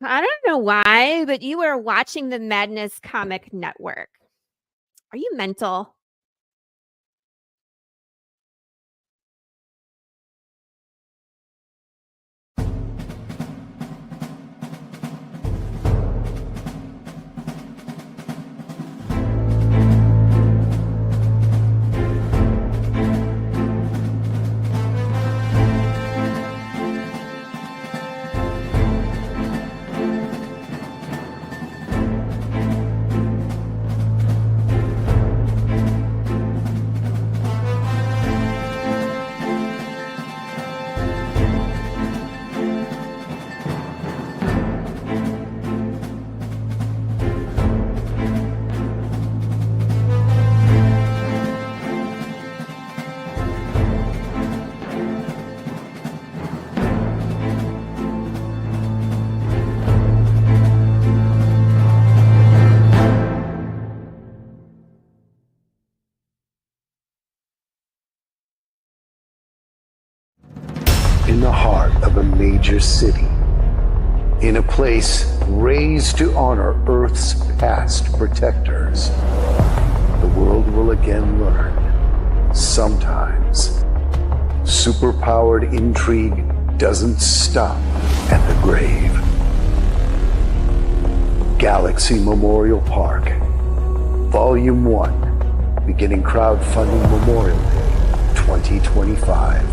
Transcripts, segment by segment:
I don't know why, but you are watching the Madness Comic Network. Are you mental? In the heart of a major city, in a place raised to honor Earth's past protectors, the world will again learn, sometimes, superpowered intrigue doesn't stop at the grave. Galaxy Memorial Park, Volume 1, beginning crowdfunding Memorial Day 2025.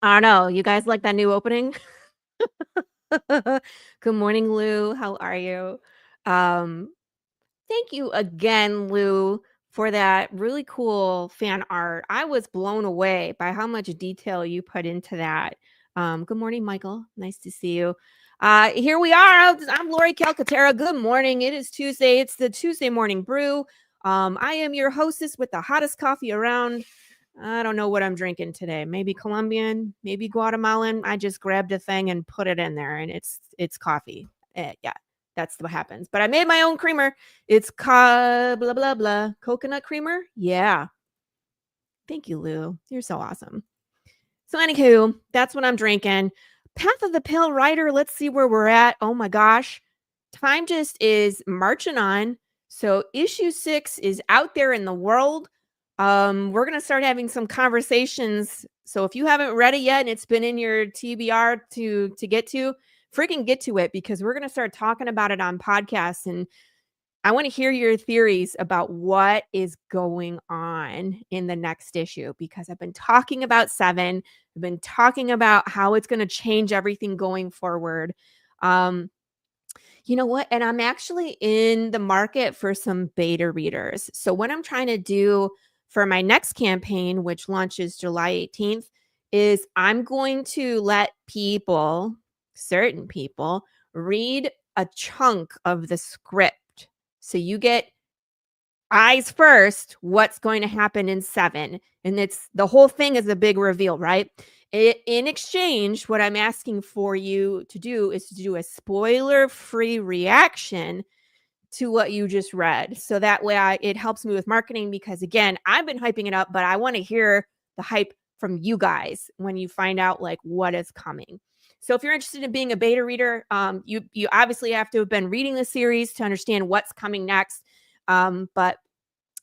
I don't know. You guys like that new opening? Good morning, Lou. How are you? Um, Thank you again, Lou, for that really cool fan art. I was blown away by how much detail you put into that. Good morning, Michael. Nice to see you. Here we are. I'm Laurie Calcaterra. Good morning. It is Tuesday. It's the Tuesday morning brew. I am your hostess with the hottest coffee around. I don't know what I'm drinking today. Maybe Colombian, maybe Guatemalan. I just grabbed a thing and put it in there, and it's coffee. Yeah, that's what happens. But I made my own creamer. It's blah blah blah coconut creamer. Yeah, thank you, Lou. You're so awesome. So anywho, that's what I'm drinking. Path of the Pale Rider. Let's see where we're at. Oh my gosh, time just is marching on. So issue 6 is out there in the world. We're gonna start having some conversations. So if you haven't read it yet and it's been in your TBR to get to, freaking get to it, because we're gonna start talking about it on podcasts, and I want to hear your theories about what is going on in the next issue, because I've been talking about 7. I've been talking about how it's going to change everything going forward. Um, You know what? And I'm actually in the market for some beta readers. So what I'm trying to do for my next campaign, which launches July 18th, is I'm going to let people, certain people, read a chunk of the script. So you get eyes first what's going to happen in 7, and it's the whole thing is a big reveal, right? In exchange, what I'm asking for you to do is to do a spoiler-free reaction to what you just read. So that way it helps me with marketing because again, I've been hyping it up, but I want to hear the hype from you guys when you find out like what is coming. So if you're interested in being a beta reader, you obviously have to have been reading the series to understand what's coming next. But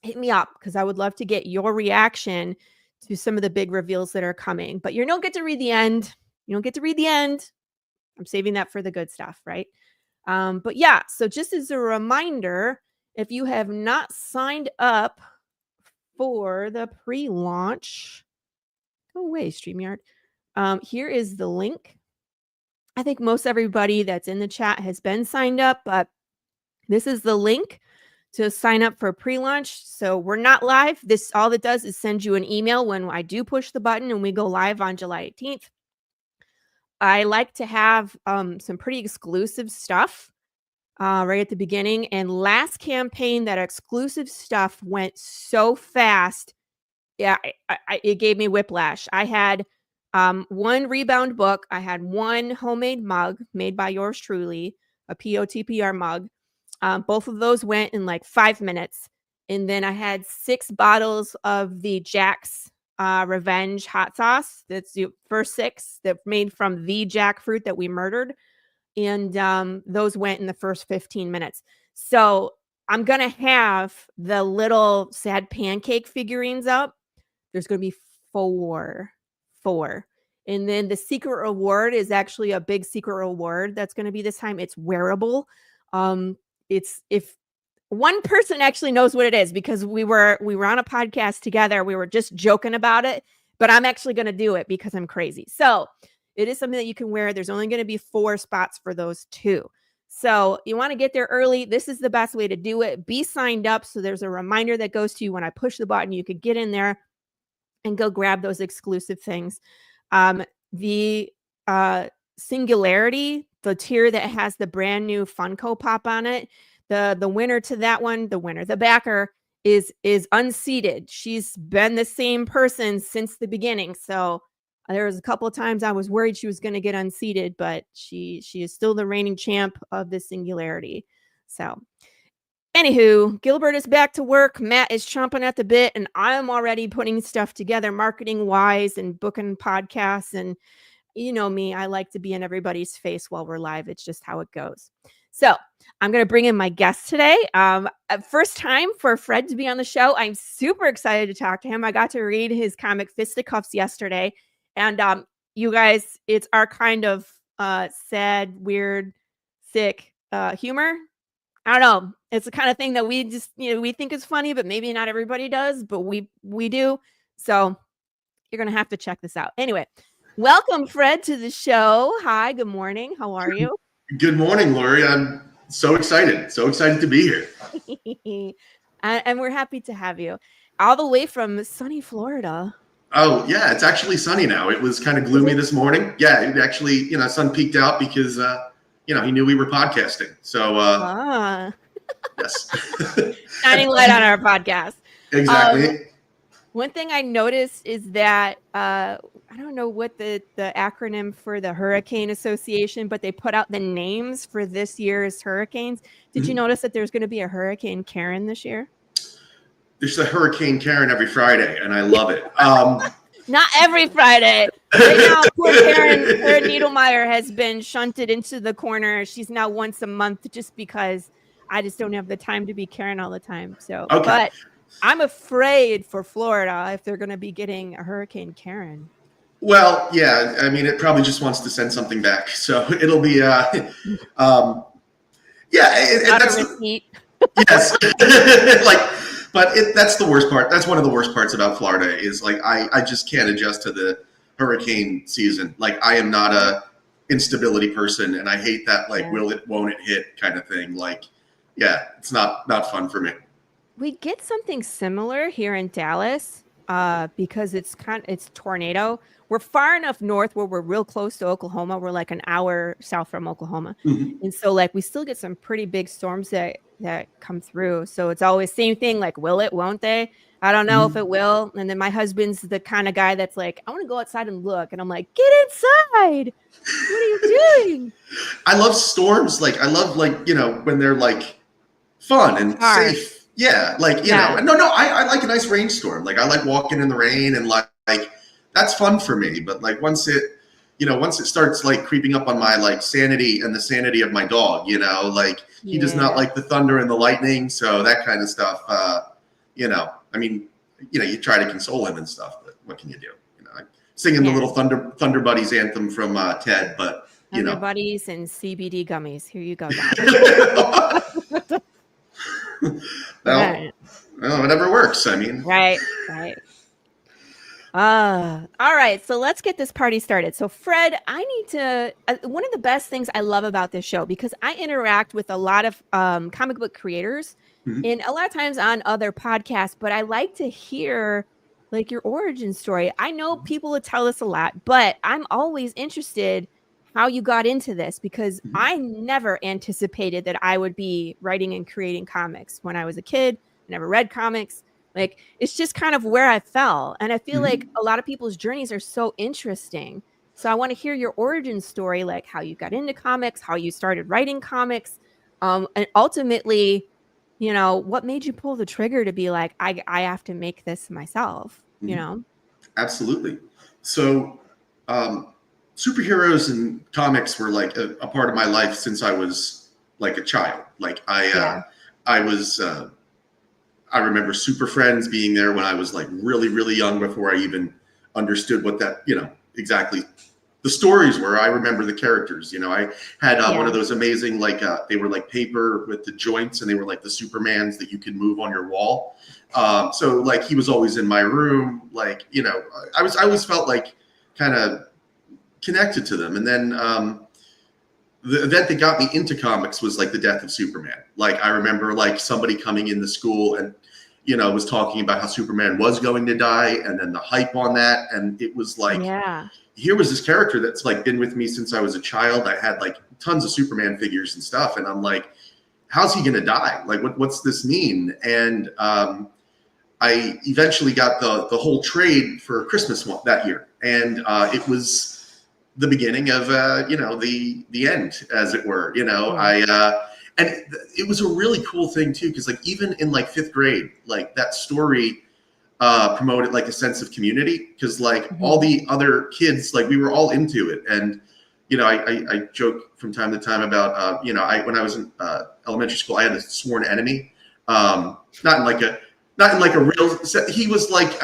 hit me up because I would love to get your reaction to some of the big reveals that are coming. But you don't get to read the end. You don't get to read the end. I'm saving that for the good stuff, right? But yeah, so just as a reminder, if you have not signed up for the pre-launch, go away, StreamYard. Here is the link. I think most everybody that's in the chat has been signed up, but this is the link to sign up for pre-launch. So we're not live. This all it does is send you an email when I do push the button and we go live on July 18th. I like to have some pretty exclusive stuff right at the beginning. And last campaign, that exclusive stuff went so fast. Yeah, it gave me whiplash. I had one rebound book. I had one homemade mug made by yours truly, a POTPR mug. Both of those went in like 5 minutes. And then I had 6 bottles of the Jack's Revenge hot sauce. That's the first 6 that made from the jackfruit that we murdered. And those went in the first 15 minutes. So I'm going to have the little sad pancake figurines up. There's going to be 4. And then the secret reward is actually a big secret reward that's going to be this time. It's wearable. It's if one person actually knows what it is because we were on a podcast together. We were just joking about it, but I'm actually going to do it because I'm crazy. So it is something that you can wear. There's only going to be 4 spots for those 2. So you want to get there early. This is the best way to do it. Be signed up. So there's a reminder that goes to you when I push the button. You could get in there and go grab those exclusive things. The Singularity, the tier that has the brand new Funko Pop on it, the winner to that one, the backer is unseated. She's been the same person since the beginning. So there was a couple of times I was worried she was going to get unseated, but she is still the reigning champ of the Singularity. So anywho, Gilbert is back to work. Matt is chomping at the bit, and I'm already putting stuff together marketing wise and booking podcasts. And you know me, I like to be in everybody's face while we're live. It's just how it goes. So I'm going to bring in my guest today. First time for Fred to be on the show. I'm super excited to talk to him. I got to read his comic Fisticuffs yesterday. And you guys, it's our kind of sad, weird, sick humor. I don't know. It's the kind of thing that we just, we think is funny, but maybe not everybody does, but we do. So you're going to have to check this out. Anyway, welcome, Fred, to the show. Hi, good morning. How are you? Good morning, Laurie. I'm so excited. So excited to be here. And we're happy to have you all the way from sunny Florida. Oh, yeah. It's actually sunny now. It was kind of gloomy this morning. Yeah, it actually, sun peeked out because, he knew we were podcasting. So, yes. Shining light on our podcast. Exactly. One thing I noticed is that I don't know what the acronym for the Hurricane Association, but they put out the names for this year's hurricanes. Did you notice that there's going to be a Hurricane Karen this year? There's a Hurricane Karen every Friday, and I love it. Not every Friday. Right now, poor Karen Needlemeyer has been shunted into the corner. She's now once a month just because I just don't have the time to be Karen all the time. So, okay. But I'm afraid for Florida if they're going to be getting a Hurricane Karen. Well, yeah. I mean, it probably just wants to send something back. So it'll be, yeah. That's a receipt. Yes. That's the worst part. That's one of the worst parts about Florida is I just can't adjust to the hurricane season. I am not instability person, and I hate that like will it, won't it hit kind of thing. Like, yeah, it's not fun for me. We get something similar here in Dallas, because it's tornado. We're far enough north where we're real close to Oklahoma. We're like an hour south from Oklahoma. Mm-hmm. And so like we still get some pretty big storms that come through. So it's always same thing, like will it, won't they? I don't know if it will. And then my husband's the kind of guy that's like, I want to go outside and look. And I'm like, get inside. What are you doing? I love storms. Like I love like, you know, when they're like fun and safe. Yeah, like you know, no, I like a nice rainstorm. Like I like walking in the rain and like that's fun for me. But like once it starts like creeping up on my like sanity and the sanity of my dog, you know, like he does not like the thunder and the lightning, so that kind of stuff. You know, I mean, you know, you try to console him and stuff, but what can you do? You know, singing the little Thunder Buddies anthem from Ted, but you know, Thunder Buddies and CBD gummies. Here you go, Doc. well, whatever works. I mean, right. All right, so let's get this party started. So Fred, I need to, one of the best things I love about this show, because I interact with a lot of comic book creators and a lot of times on other podcasts, but I like to hear like your origin story. I know people would tell us a lot, but I'm always interested how you got into this, because I never anticipated that I would be writing and creating comics when I was a kid. I never read comics. Like, it's just kind of where I fell. And I feel like a lot of people's journeys are so interesting. So I want to hear your origin story, like how you got into comics, how you started writing comics, and ultimately, you know, what made you pull the trigger to be like, I have to make this myself, you know? Absolutely. So, superheroes and comics were like a part of my life since I was like a child. Like I remember Super Friends being there when I was like really, really young, before I even understood what that, you know, exactly the stories were. I remember the characters, you know. I had one of those amazing, like they were like paper with the joints, and they were like the Supermans that you could move on your wall. So like he was always in my room, like, you know, I always felt like kind of connected to them. And then the event that got me into comics was like the death of Superman. Like I remember like somebody coming into school and, you know, was talking about how Superman was going to die, and then the hype on that. And it was like, here was this character that's like been with me since I was a child. I had like tons of Superman figures and stuff. And I'm like, how's he going to die? Like, what's this mean? And I eventually got the whole trade for Christmas that year. And it was the beginning of, you know, the end, as it were, you know. And it was a really cool thing too, because like even in like 5th grade, like that story promoted like a sense of community, because like all the other kids, like we were all into it. And you know, I joke from time to time about you know, when I was in elementary school, I had a sworn enemy, not in like a real, he was like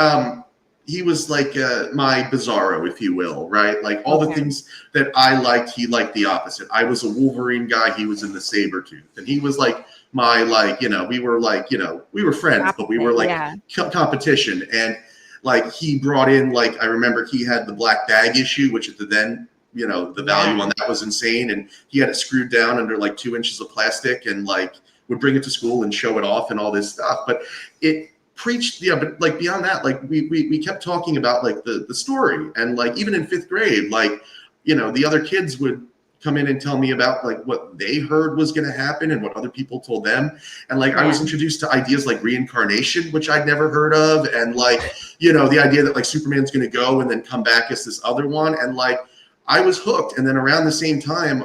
my Bizarro, if you will, right? Like all the things that I liked, he liked the opposite. I was a Wolverine guy, he was in the Sabretooth. And he was like my, like, you know, we were like, you know, we were friends, but we were like competition. And like he brought in, like, I remember he had the Black Bag issue, which at the then, you know, the value on that was insane. And he had it screwed down under like 2 inches of plastic, and like would bring it to school and show it off and all this stuff. But it preached, but like beyond that, like we kept talking about like the story. And like even in 5th grade, like, you know, the other kids would come in and tell me about like what they heard was going to happen and what other people told them. And like I was introduced to ideas like reincarnation, which I'd never heard of, and like, you know, the idea that like Superman's going to go and then come back as this other one. And like I was hooked. And then around the same time,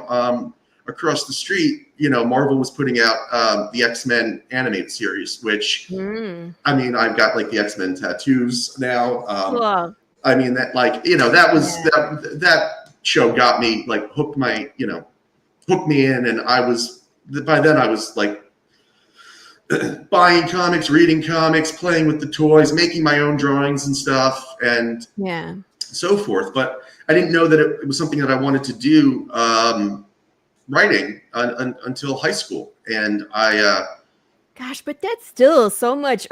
across the street, you know, Marvel was putting out the X-Men animated series, which I mean, I've got like the X-Men tattoos now. I mean, that, like, you know, that was that show got me, like, hooked me in. And by then I was like buying comics, reading comics, playing with the toys, making my own drawings and stuff, and so forth. But I didn't know that it was something that I wanted to do, writing until high school. And gosh, but that's still so much.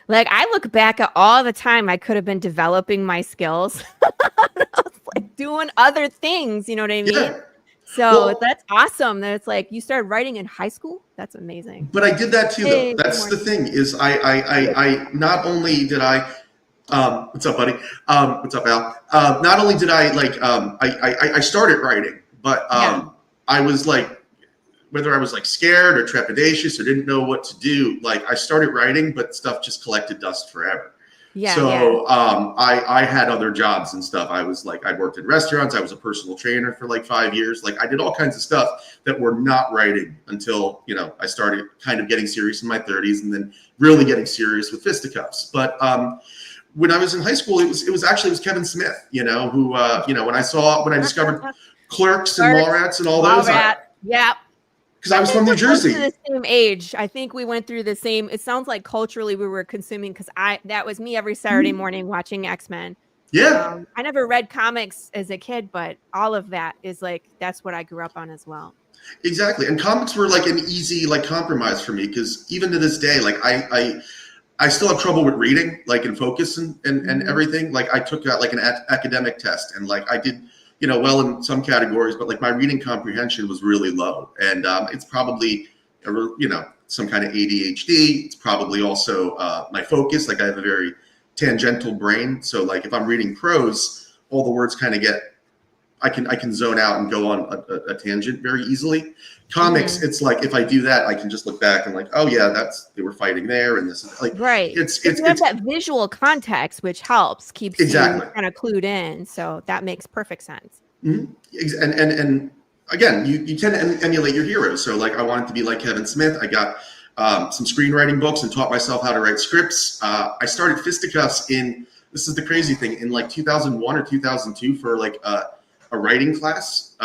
Like I look back at all the time I could have been developing my skills. I was like doing other things, you know what I mean? So Well, that's awesome that it's like you started writing in high school. That's amazing. but I did that too, though. Hey, good That's the morning. thing is I not only did I, what's up, buddy? What's up, Al? Not only did I like, I started writing, but Yeah. I was like, whether I was like scared or trepidatious or didn't know what to do, like I started writing, but stuff just collected dust forever. Yeah. Yeah. So I had other jobs and stuff. I was like, I worked in restaurants. I was a personal trainer for like 5 years. Like I did all kinds of stuff that were not writing until, you know, I started kind of getting serious in my 30s and then really getting serious with Fisticuffs. But when I was in high school, it was Kevin Smith, you know, who, you know, when I discovered Clerks and Mallrats and all those, Yeah. because I was from New We're close to Jersey. the same age. I think we went through the same. It sounds like culturally we were consuming because that was me every Saturday morning watching X-Men. Yeah, I never read comics as a kid, but all of that is like that's what I grew up on as well. exactly. And comics were like an easy like compromise for me because even to this day, like I still have trouble with reading, like in focus and everything. Like I took like an academic test and like I did, you know, well in some categories, but like my reading comprehension was really low. And it's probably, you know, some kind of ADHD. It's probably also my focus. Like I have a very tangential brain. So like if I'm reading prose, all the words kind of I can zone out and go on a tangent very easily. Comics, it's like if I do that, I can just look back and like, oh yeah, they were fighting there, and this is like Right. It's you have that visual context, which helps keeps exactly you kind of clued in. So that makes perfect sense. and again, you tend to emulate your heroes. So like I wanted to be like Kevin Smith. I got some screenwriting books and taught myself how to write scripts. I started Fisticuffs this is the crazy thing, in like 2001 or 2002 for like a writing class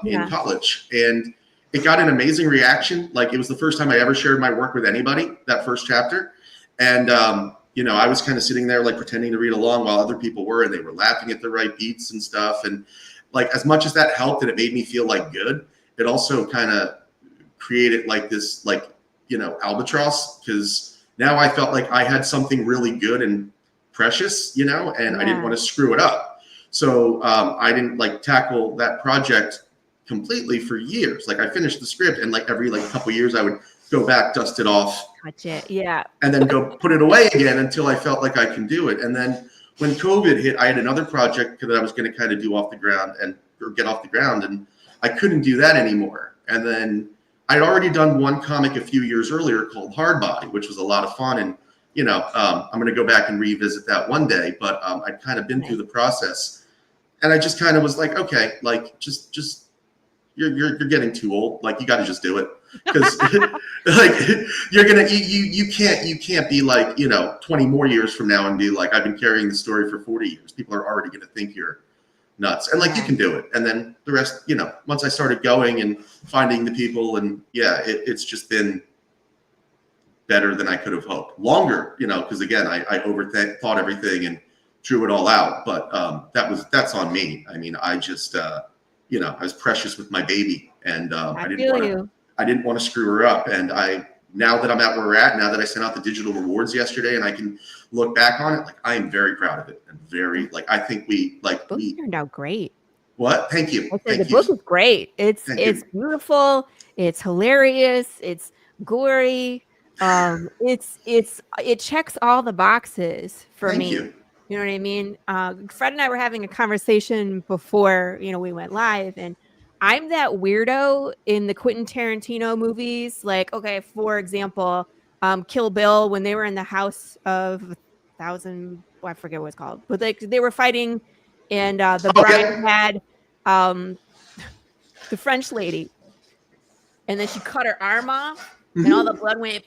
in college, and it got an amazing reaction. Like it was the first time I ever shared my work with anybody, that first chapter. And, you know, I was kind of sitting there like pretending to read along while other people were, and they were laughing at the right beats and stuff. And like, as much as that helped and it made me feel like good, it also kind of created like this, like, you know, albatross, because now I felt like I had something really good and precious, you know, and I didn't want to screw it up. So I didn't like tackle that project completely for years. Like I finished the script and like every like couple years I would go back, dust it off, and then go put it away again until I felt like I can do it. And then when COVID hit, I had another project that I was going to kind of do off the ground or get off the ground, and I couldn't do that anymore. And then I'd already done one comic a few years earlier called Hard Body, which was a lot of fun. And you know, I'm going to go back and revisit that one day. But I'd kind of been through the process. And I just kind of was like, okay, like just you're getting too old. Like you got to just do it, because like you can't be like, you know, 20 more years from now and be like, I've been carrying the story for 40 years. People are already going to think you're nuts, and like you can do it. And then the rest, you know, once I started going and finding the people, and it's just been better than I could have hoped. Longer, you know, because again, I overthought everything and drew it all out, but that's on me. I mean, I just you know, I was precious with my baby, and I didn't want to screw her up. And now that I'm at where we're at, now that I sent out the digital rewards yesterday and I can look back on it, like I am very proud of it, and very like I think we turned out great. What? Thank you. The book is great. It's beautiful. It's hilarious. It's gory. It checks all the boxes for me. You. You know what I mean? Fred and I were having a conversation before, you know, we went live, and I'm that weirdo in the Quentin Tarantino movies. Like, okay, for example, Kill Bill, when they were in the House of Thousand, I forget what it's called, but like they were fighting, and the bride had the French lady, and then she cut her arm off, and all the blood went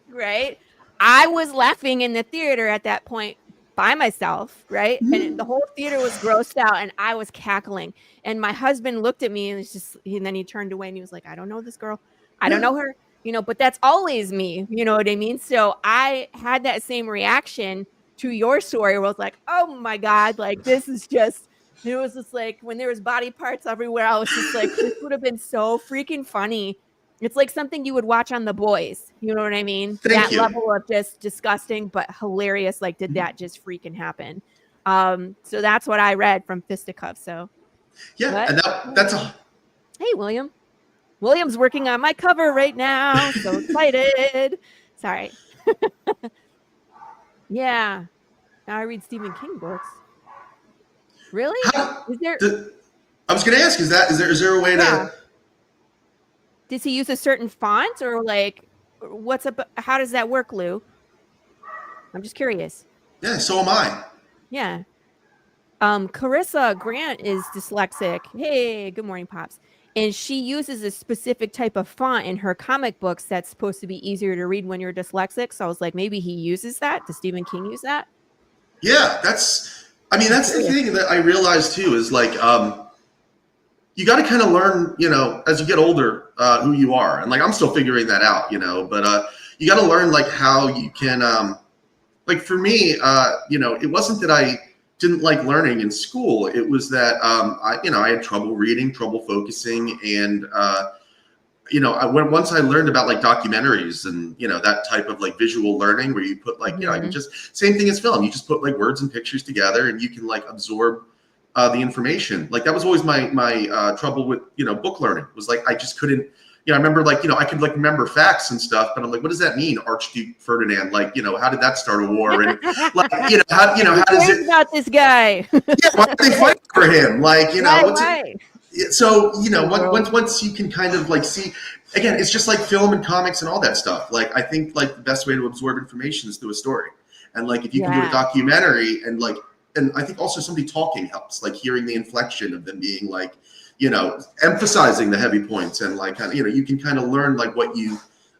right. I was laughing in the theater at that point by myself, right? And the whole theater was grossed out, and I was cackling. And my husband looked at me, and then he turned away, and he was like, I don't know this girl. I don't know her, you know, but that's always me. You know what I mean? So I had that same reaction to your story where I was like, oh my God, like this is just, it was just like when there was body parts everywhere, I was just like, this would have been so freaking funny. It's like something you would watch on The Boys. You know what I mean? Thank you. Level of just disgusting, but hilarious. Like, did that just freaking happen? So that's what I read from Fisticuffs. So and Hey, William. William's working on my cover right now. So excited. Sorry. Yeah. Now I read Stephen King books. Really? How, Is there? I was going to ask, is there a way Yeah. to? Does he use a certain font or like what's up? How does that work, Lou? I'm just curious. Yeah, so am I. Yeah. Carissa Grant is dyslexic. Hey, good morning, Pops. And she uses a specific type of font in her comic books that's supposed to be easier to read when you're dyslexic. So I was like, maybe he uses that. Does Stephen King use that? Yeah, I mean, I'm that's the curious. thing that I realized too is like, you got to kind of learn, as you get older, who you are. And like, I'm still figuring that out, but you got to learn like how you can, like for me, it wasn't that I didn't like learning in school. It was that, I had trouble reading, trouble focusing. And, once I learned about like documentaries and, that type of like visual learning where you put like, I can just, same thing as film. You just put like words and pictures together and you can like absorb the information. Like that was always my trouble with, book learning was like, I just couldn't, I remember like, I could like remember facts and stuff, but I'm like, what does that mean? Archduke Ferdinand, like, how did that start a war? And like, how does it about this guy? yeah, why are they fighting for him? Like, Right. So, once you can kind of like see, again, it's just like film and comics and all that stuff. Like, I think like the best way to absorb information is through a story. And like, if you can do a documentary and like, and I think also somebody talking helps, like hearing the inflection of them being like, emphasizing the heavy points and like, you can kind of learn like what you,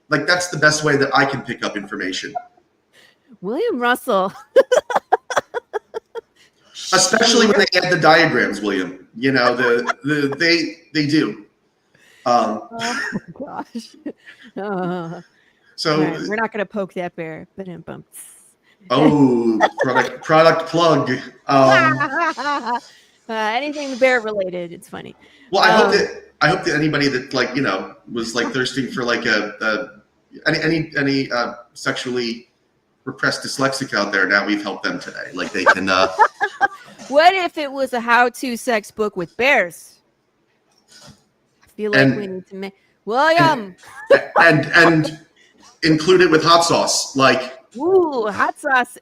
like, that's the best way that I can pick up information. William Russell. Especially when they add the diagrams, William. They do. Oh my gosh. So right, we're not gonna poke that bear. Oh, product plug. Anything bear related, it's funny. Well, I hope that anybody that like was like thirsting for like any sexually repressed dyslexic out there, now we've helped them today. Like they can. What if it was a how-to sex book with bears? I feel like we need to make William and include it with hot sauce, like. Ooh, hot sauce.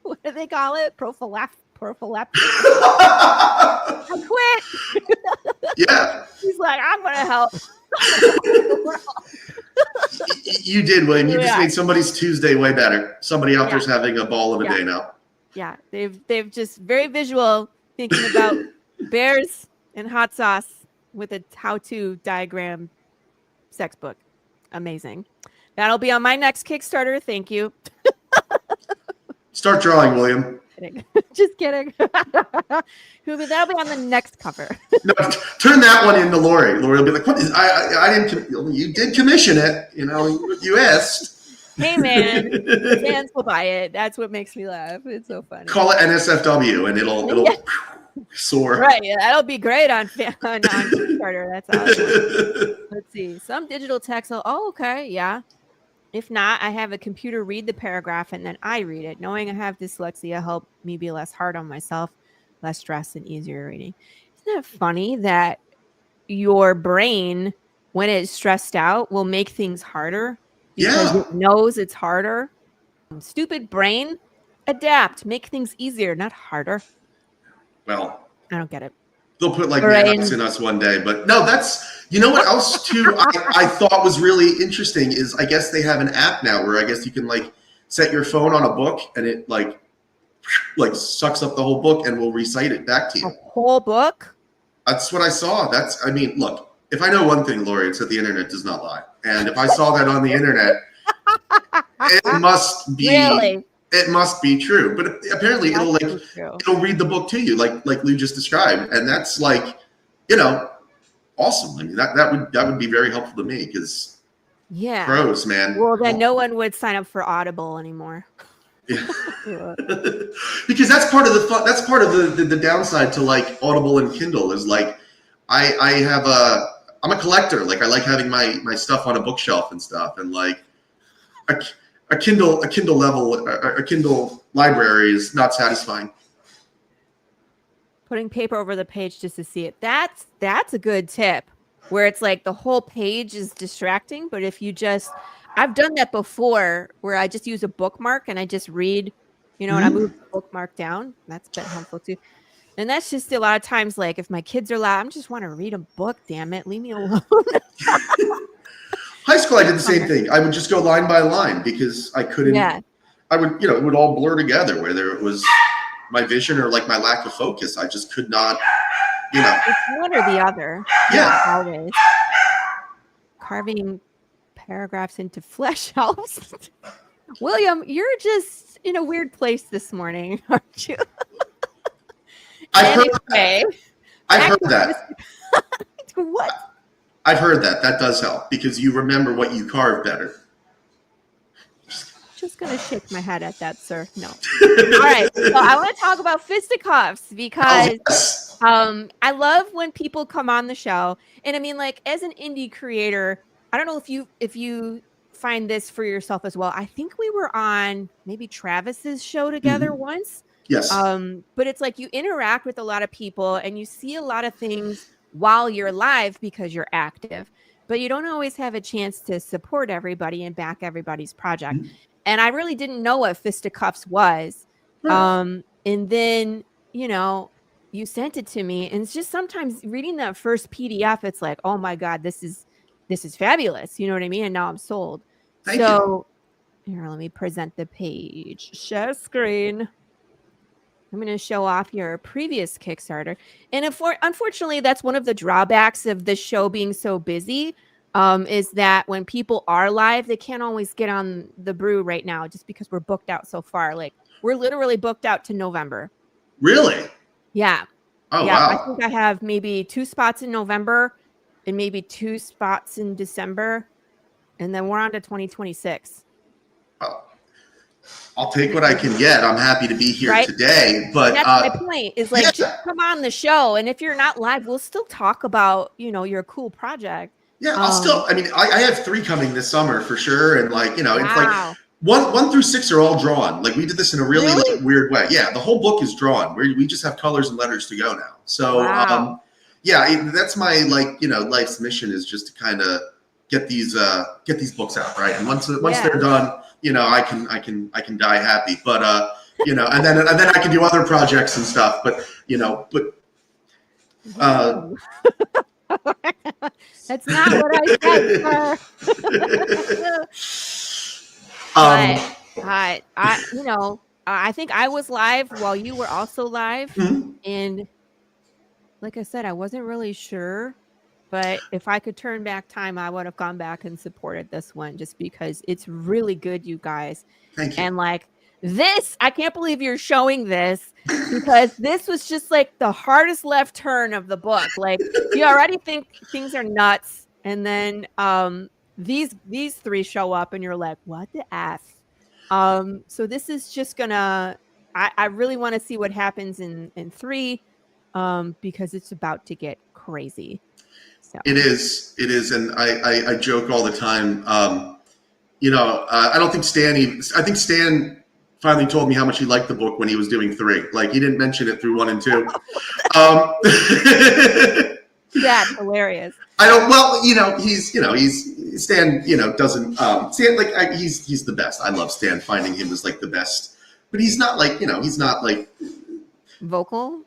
What do they call it? Prophylactic. I quit. Yeah. He's like, I'm gonna help. You did, William. You just made somebody's Tuesday way better. Somebody out there's having a ball of a day now. Yeah, they've just very visual thinking about bears and hot sauce with a how-to diagram sex book. Amazing. That'll be on my next Kickstarter. Thank you. Start drawing, William. Just kidding. That'll be on the next cover. No, turn that one into Laurie. Laurie will be like, "What is? I didn't. You did commission it. You asked." Hey man, fans will buy it. That's what makes me laugh. It's so funny. Call it NSFW, and it'll soar. Right, that'll be great on Kickstarter. That's awesome. Let's see, some digital text. Oh, okay, yeah. If not, I have a computer read the paragraph and then I read it. Knowing I have dyslexia helped me be less hard on myself, less stressed, and easier reading. Isn't it funny that your brain, when it's stressed out, will make things harder because it knows it's harder? Stupid brain, adapt, make things easier, not harder. Well, I don't get it. They'll put like nanites in us one day, but no, that's, what else too I thought was really interesting is I guess they have an app now where I guess you can like set your phone on a book and it like sucks up the whole book and will recite it back to you. A whole book? That's what I saw. Look, if I know one thing, Laurie, it's that the internet does not lie. And if I saw that on the internet, it must be really? It must be true, but apparently it'll read the book to you, like Lou just described, and that's like, awesome. I mean, that would be very helpful to me because pros, man. Well, then no one would sign up for Audible anymore. Yeah. Because that's part of the fun. That's part of the downside to like Audible and Kindle is like I'm a collector. Like I like having my stuff on a bookshelf and stuff, and like. A Kindle library is not satisfying. putting paper over the page just to see it. That's a good tip, where it's like the whole page is distracting, but if you just I've done that before where I just use a bookmark and I just read, and I move the bookmark down. That's been helpful too. And that's just a lot of times, like if my kids are loud, I'm just want to read a book, damn it. Leave me alone. High school, I did the same thing. I would just go line by line because I couldn't. Yeah. I would, it would all blur together, whether it was my vision or like my lack of focus. I just could not, It's one or the other. Yeah. Always. Carving paragraphs into flesh helps. William, you're just in a weird place this morning, aren't you? I've heard that. What? I've heard that. That does help because you remember what you carved better. Just gonna shake my head at that, sir. No. All right. So I want to talk about Fisticuffs because I love when people come on the show. And I mean, like, as an indie creator, I don't know if you find this for yourself as well. I think we were on maybe Travis's show together once. Yes. But it's like you interact with a lot of people and you see a lot of things while you're live because you're active, but you don't always have a chance to support everybody and back everybody's project. And I really didn't know what Fisticuffs was. And then, you sent it to me, and it's just sometimes reading that first PDF, it's like, oh my God, this is fabulous. You know what I mean? And now I'm sold. Thank you. Here, let me present the page. Share screen. I'm going to show off your previous Kickstarter. And unfortunately, that's one of the drawbacks of the show being so busy, is that when people are live, they can't always get on the Brew right now just because we're booked out so far. Like, we're literally booked out to November. Really? Yeah. Oh, yeah, wow. I think I have maybe 2 spots in November and maybe 2 spots in December. And then we're on to 2026. Well, I'll take what I can get. I'm happy to be here today. But that's my point is like, just come on the show. And if you're not live, we'll still talk about, your cool project. Yeah, I have 3 coming this summer for sure. And like, it's like 1 through 6 are all drawn. Like we did this in a really? Like, weird way. Yeah, the whole book is drawn. We just have colors and letters to go now. So that's my life's mission is just to kind of get these books out, right? And once they're done, I can die happy. But and then I can do other projects and stuff. But that's not what I said, sir. I think I was live while you were also live, and like I said, I wasn't really sure, but if I could turn back time, I would have gone back and supported this one just because it's really good, you guys. Thank you. And like this, I can't believe you're showing this because this was just like the hardest left turn of the book. Like you already think things are nuts, and then these 3 show up, and you're like, what the F? So this is just gonna. I really want to see what happens in 3. Because it's about to get crazy. So. It is, and I joke all the time. I don't think I think Stan finally told me how much he liked the book when he was doing 3. Like he didn't mention it through 1 and 2. Yeah, hilarious. I don't. Well, he's Stan. Doesn't Stan like he's the best. I love Stan. Finding him is like the best, but he's not like he's not like vocal.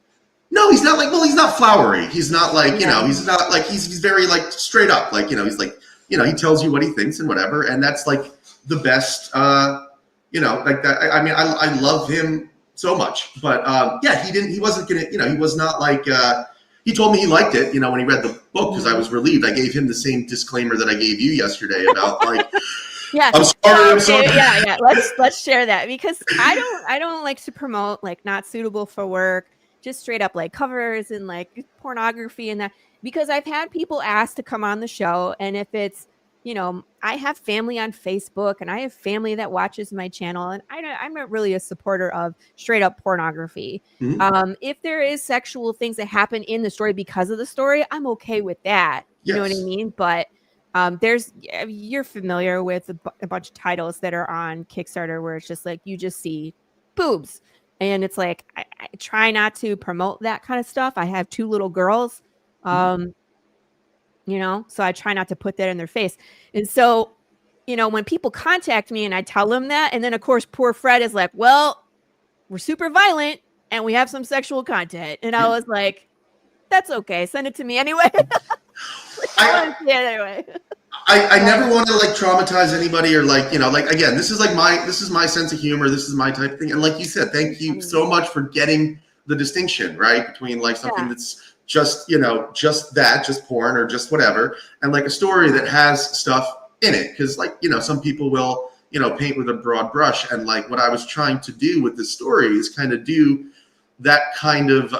No, he's not like, he's not flowery. He's not like, he's not like, he's very like straight up. Like, he's like, he tells you what he thinks and whatever. And that's like the best, like that. I mean, I love him so much, but he wasn't going to, he was not like, he told me he liked it, when he read the book, because I was relieved. I gave him the same disclaimer that I gave you yesterday about like, yeah, I'm sorry. Yeah. Let's share that because I don't like to promote like not suitable for work. Just straight up like covers and like pornography and that, because I've had people ask to come on the show. And if it's, I have family on Facebook and I have family that watches my channel, and I'm not really a supporter of straight up pornography. If there is sexual things that happen in the story because of the story, I'm okay with that. You know what I mean? But you're familiar with a bunch of titles that are on Kickstarter where it's just like, you just see boobs. And it's like, I try not to promote that kind of stuff. I have 2 little girls, Mhm. so I try not to put that in their face. And so, when people contact me and I tell them that, and then of course poor Fred is like, "Well, we're super violent and we have some sexual content." And I Yeah. was like, "That's okay. Send it to me anyway." Like, I I, want to see it anyway. I But never want to like traumatize anybody or like, like again, this is my sense of humor. This is my type of thing. And like you said, thank you so much for getting the distinction, right? Between like something yeah. that's just, just porn or just whatever. And like a story that has stuff in it. Cause like, some people will, paint with a broad brush. And like what I was trying to do with this story is kind of do that kind of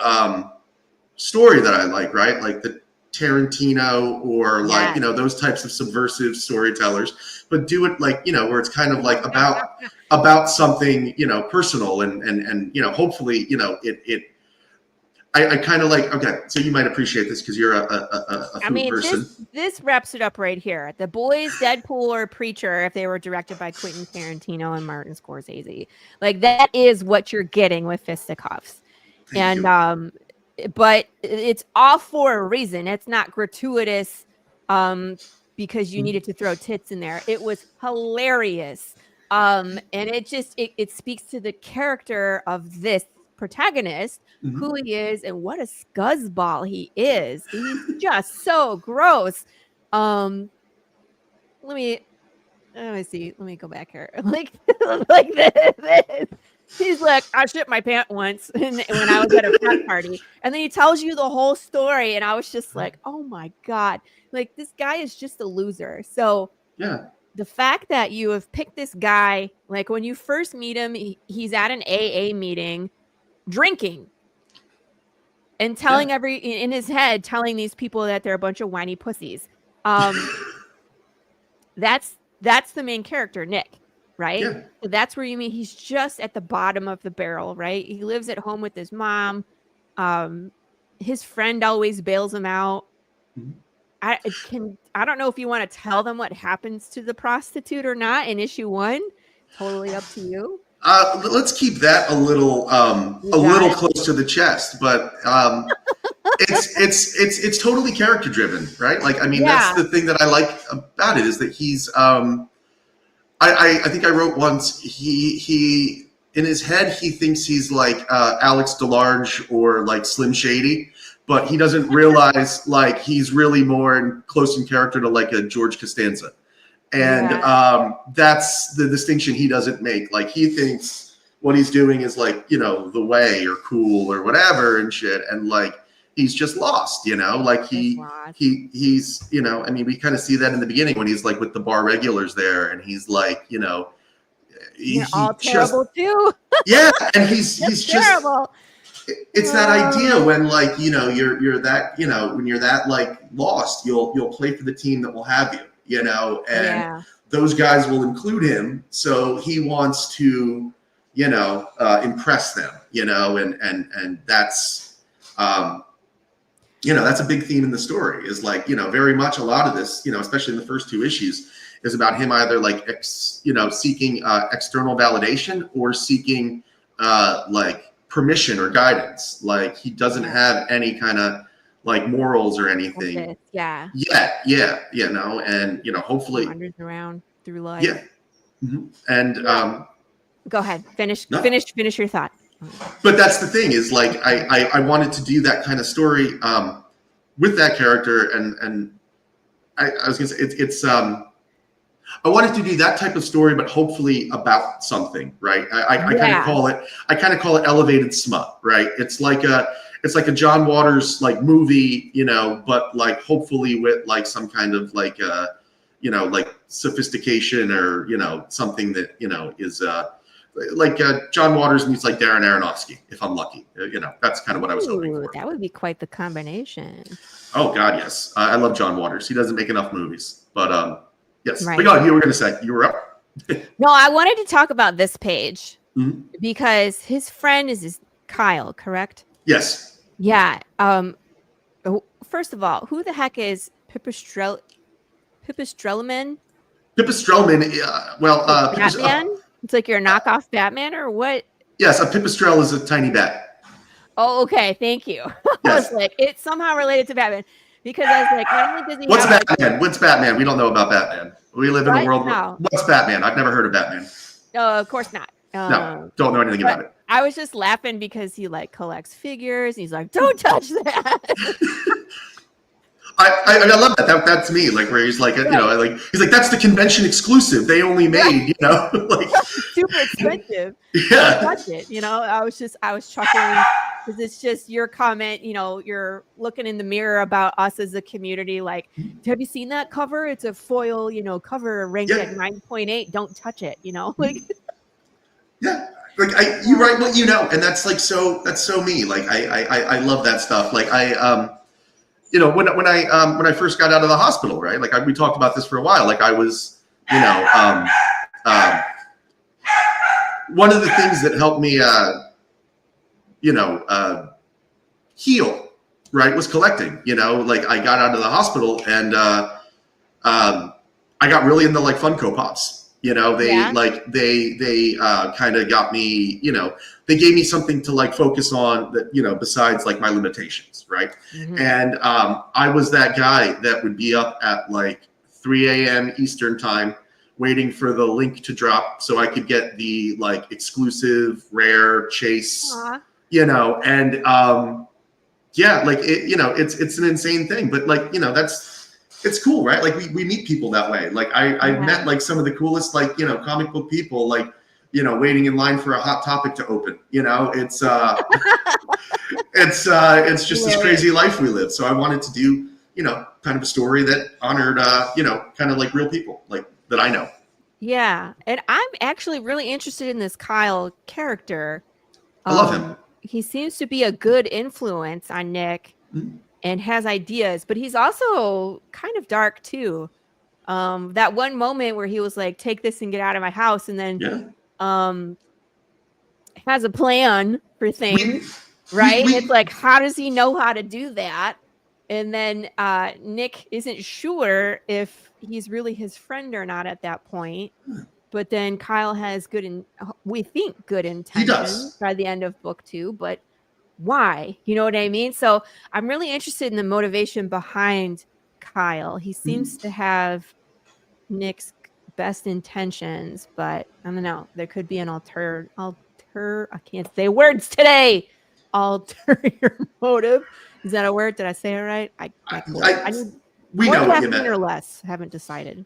story that I like, right? Like the Tarantino or like, Yeah. those types of subversive storytellers, but do it like, where it's kind of like about something, personal and hopefully, I kind of like, okay, so you might appreciate this because you're a I food mean, person. this wraps it up right here. The Boys, Deadpool, or Preacher, if they were directed by Quentin Tarantino and Martin Scorsese, like that is what you're getting with Fisticuffs. Thank And you. but it's all for a reason. It's not gratuitous because you needed to throw tits in there. It was hilarious. And it speaks to the character of this protagonist, Mhm. who he is and what a scuzzball he is. He's just so gross. Um let me see. Let me go back here. Like like this. He's like, I shit my pant once when I was at a frat party. And then he tells you the whole story. And I was just like, oh my God. Like, this guy is just a loser. So Yeah. the fact that you have picked this guy, like when you first meet him, he's at an AA meeting drinking and telling Yeah. in his head, telling these people that they're a bunch of whiny pussies. Um, that's the main character, Nick, right? Yeah. So that's where you mean he's just at the bottom of the barrel, right? He lives at home with his mom. Um, his friend always bails him out. Mhm. I don't know if you want to tell them what happens to the prostitute or not in issue 1. Totally up to you. Let's keep that You a got little it. close to the chest, but it's totally character driven, right? Like, I mean, that's Yeah. the thing that I like about it is that he's I think I wrote once he in his head he thinks he's like Alex DeLarge or like Slim Shady, but he doesn't realize like he's really more close in character to like a George Costanza. And Yeah. that's the distinction he doesn't make. Like he thinks what he's doing is like, the way or cool or whatever and shit. And like, he's just lost, like he's, I mean, we kind of see that in the beginning when he's like with the bar regulars there and he's like, They're he all just, terrible too. yeah. And he's just, Terrible. it's that idea when like, you're that, when you're that like lost, you'll play for the team that will have you, and Yeah. those guys will include him. So he wants to, impress them, and that's, that's a big theme in the story is like, very much a lot of this, especially in the first 2 issues is about him either like, seeking external validation or seeking like permission or guidance. Like he doesn't have any kind of like morals or anything. Yeah. Yeah. And, hopefully. Wanders around through life. Yeah. Mm-hmm. And go ahead. Finish your thought. But that's the thing is like I wanted to do that kind of story with that character and I was gonna say it's I wanted to do that type of story, but hopefully about something, right? I kind of call it elevated smut, right? It's like a John Waters like movie, but like hopefully with like some kind of like like sophistication or something that is like John Waters meets like Darren Aronofsky, if I'm lucky. That's kind of what I was hoping for. That would be quite the combination. Oh God, yes. I love John Waters. He doesn't make enough movies, but yes. Right. But God, you were going to say you were up. No, I wanted to talk about this page Mm-hmm. because his friend is Kyle, correct? Yes. Yeah. First of all, who the heck is Pipistrelliman? Pipistrellman. Batman? It's like you're a knockoff Batman or what? Yes, a pipistrelle is a tiny bat. Oh, okay. Thank you. I Yes. was like, it's somehow related to Batman because I was like, not only does he What's have Batman? What's Batman? We don't know about Batman. We live in a what? world. No, What's Batman? I've never heard of Batman. of course not. No, don't know anything But about it. I was just laughing because he like collects figures. And he's like, don't touch that. I love that. That's me. Like where he's like, you know, like he's like, that's the convention exclusive. They only made, you know, like super expensive. yeah. Don't touch it. You know, I was chuckling because it's just your comment. You know, you're looking in the mirror about us as a community. Like, have you seen that cover? It's a foil, you know, cover ranked at 9.8. Don't touch it. You know, like yeah. Like you write what you know, and that's like that's so me. Like I love that stuff. Like you know, when I first got out of the hospital, right? Like we talked about this for a while. Like I was, you know, one of the things that helped me, you know, heal, right, was collecting. You know, like I got out of the hospital and I got really into like Funko Pops. You know, they kind of got me, you know, they gave me something to like focus on that, you know, besides like my limitations. Right. Mm-hmm. And I was that guy that would be up at like 3 a.m. Eastern time, waiting for the link to drop so I could get the like exclusive rare chase, you know, and yeah, like it, you know, it's an insane thing, but like, you know, it's cool, right? Like we meet people that way. Like I've met like some of the coolest, like, you know, comic book people, like, you know, waiting in line for a Hot Topic to open, you know, it's just this crazy life we live. So I wanted to do, you know, kind of a story that honored, you know, kind of like real people like that I know. Yeah. And I'm actually really interested in this Kyle character. I love him. He seems to be a good influence on Nick. Mm-hmm. And has ideas, but he's also kind of dark too. That one moment where he was like, take this and get out of my house. And then has a plan for things, right? It's like, how does he know how to do that? And then Nick isn't sure if he's really his friend or not at that point. But then Kyle has we think good intentions by the end of book 2, but why? You know what I mean? So I'm really interested in the motivation behind Kyle. He seems to have Nick's best intentions, but I don't know. There could be an I can't say words today. Ulterior motive. Is that a word? Did I say it right? We know what you meant. Or less. Haven't decided.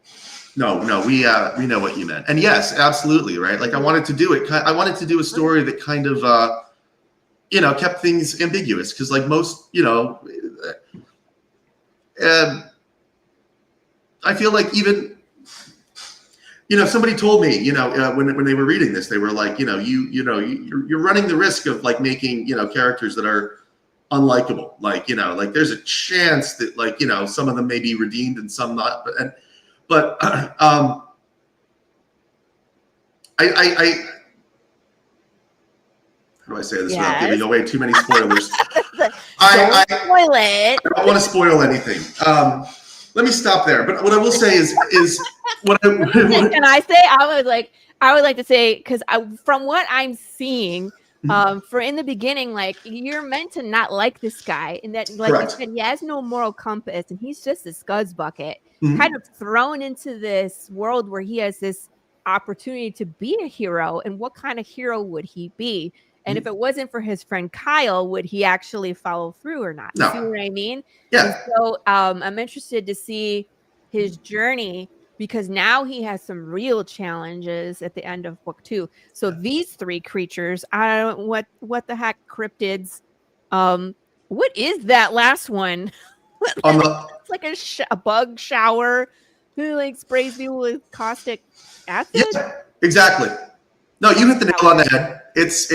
No, we know what you meant. And yes, absolutely, right? Like I wanted to do it. I wanted to do a story that kind of you know, kept things ambiguous because, like most, you know, I feel like even, you know, somebody told me, you know, when they were reading this, they were like, you know, you're running the risk of like making, you know, characters that are unlikable. Like, you know, like there's a chance that like, you know, some of them may be redeemed and some not. But how do I say this without giving away too many spoilers? I don't want to spoil anything. Let me stop there. But what I will say is what can I say? I would like to say, because from what I'm seeing, for in the beginning, like you're meant to not like this guy, and that, like you said, he has no moral compass, and he's just a scuzz bucket, kind of thrown into this world where he has this opportunity to be a hero. And what kind of hero would he be? And if it wasn't for his friend Kyle, would he actually follow through or not? No. See what I mean? Yeah. And so I'm interested to see his journey, because now he has some real challenges at the end of book 2. So these 3 creatures, I don't what the heck cryptids. What is that last one? It's like a bug shower who like sprays people with caustic acid. Yeah, exactly. No, you hit the nail on the head. It's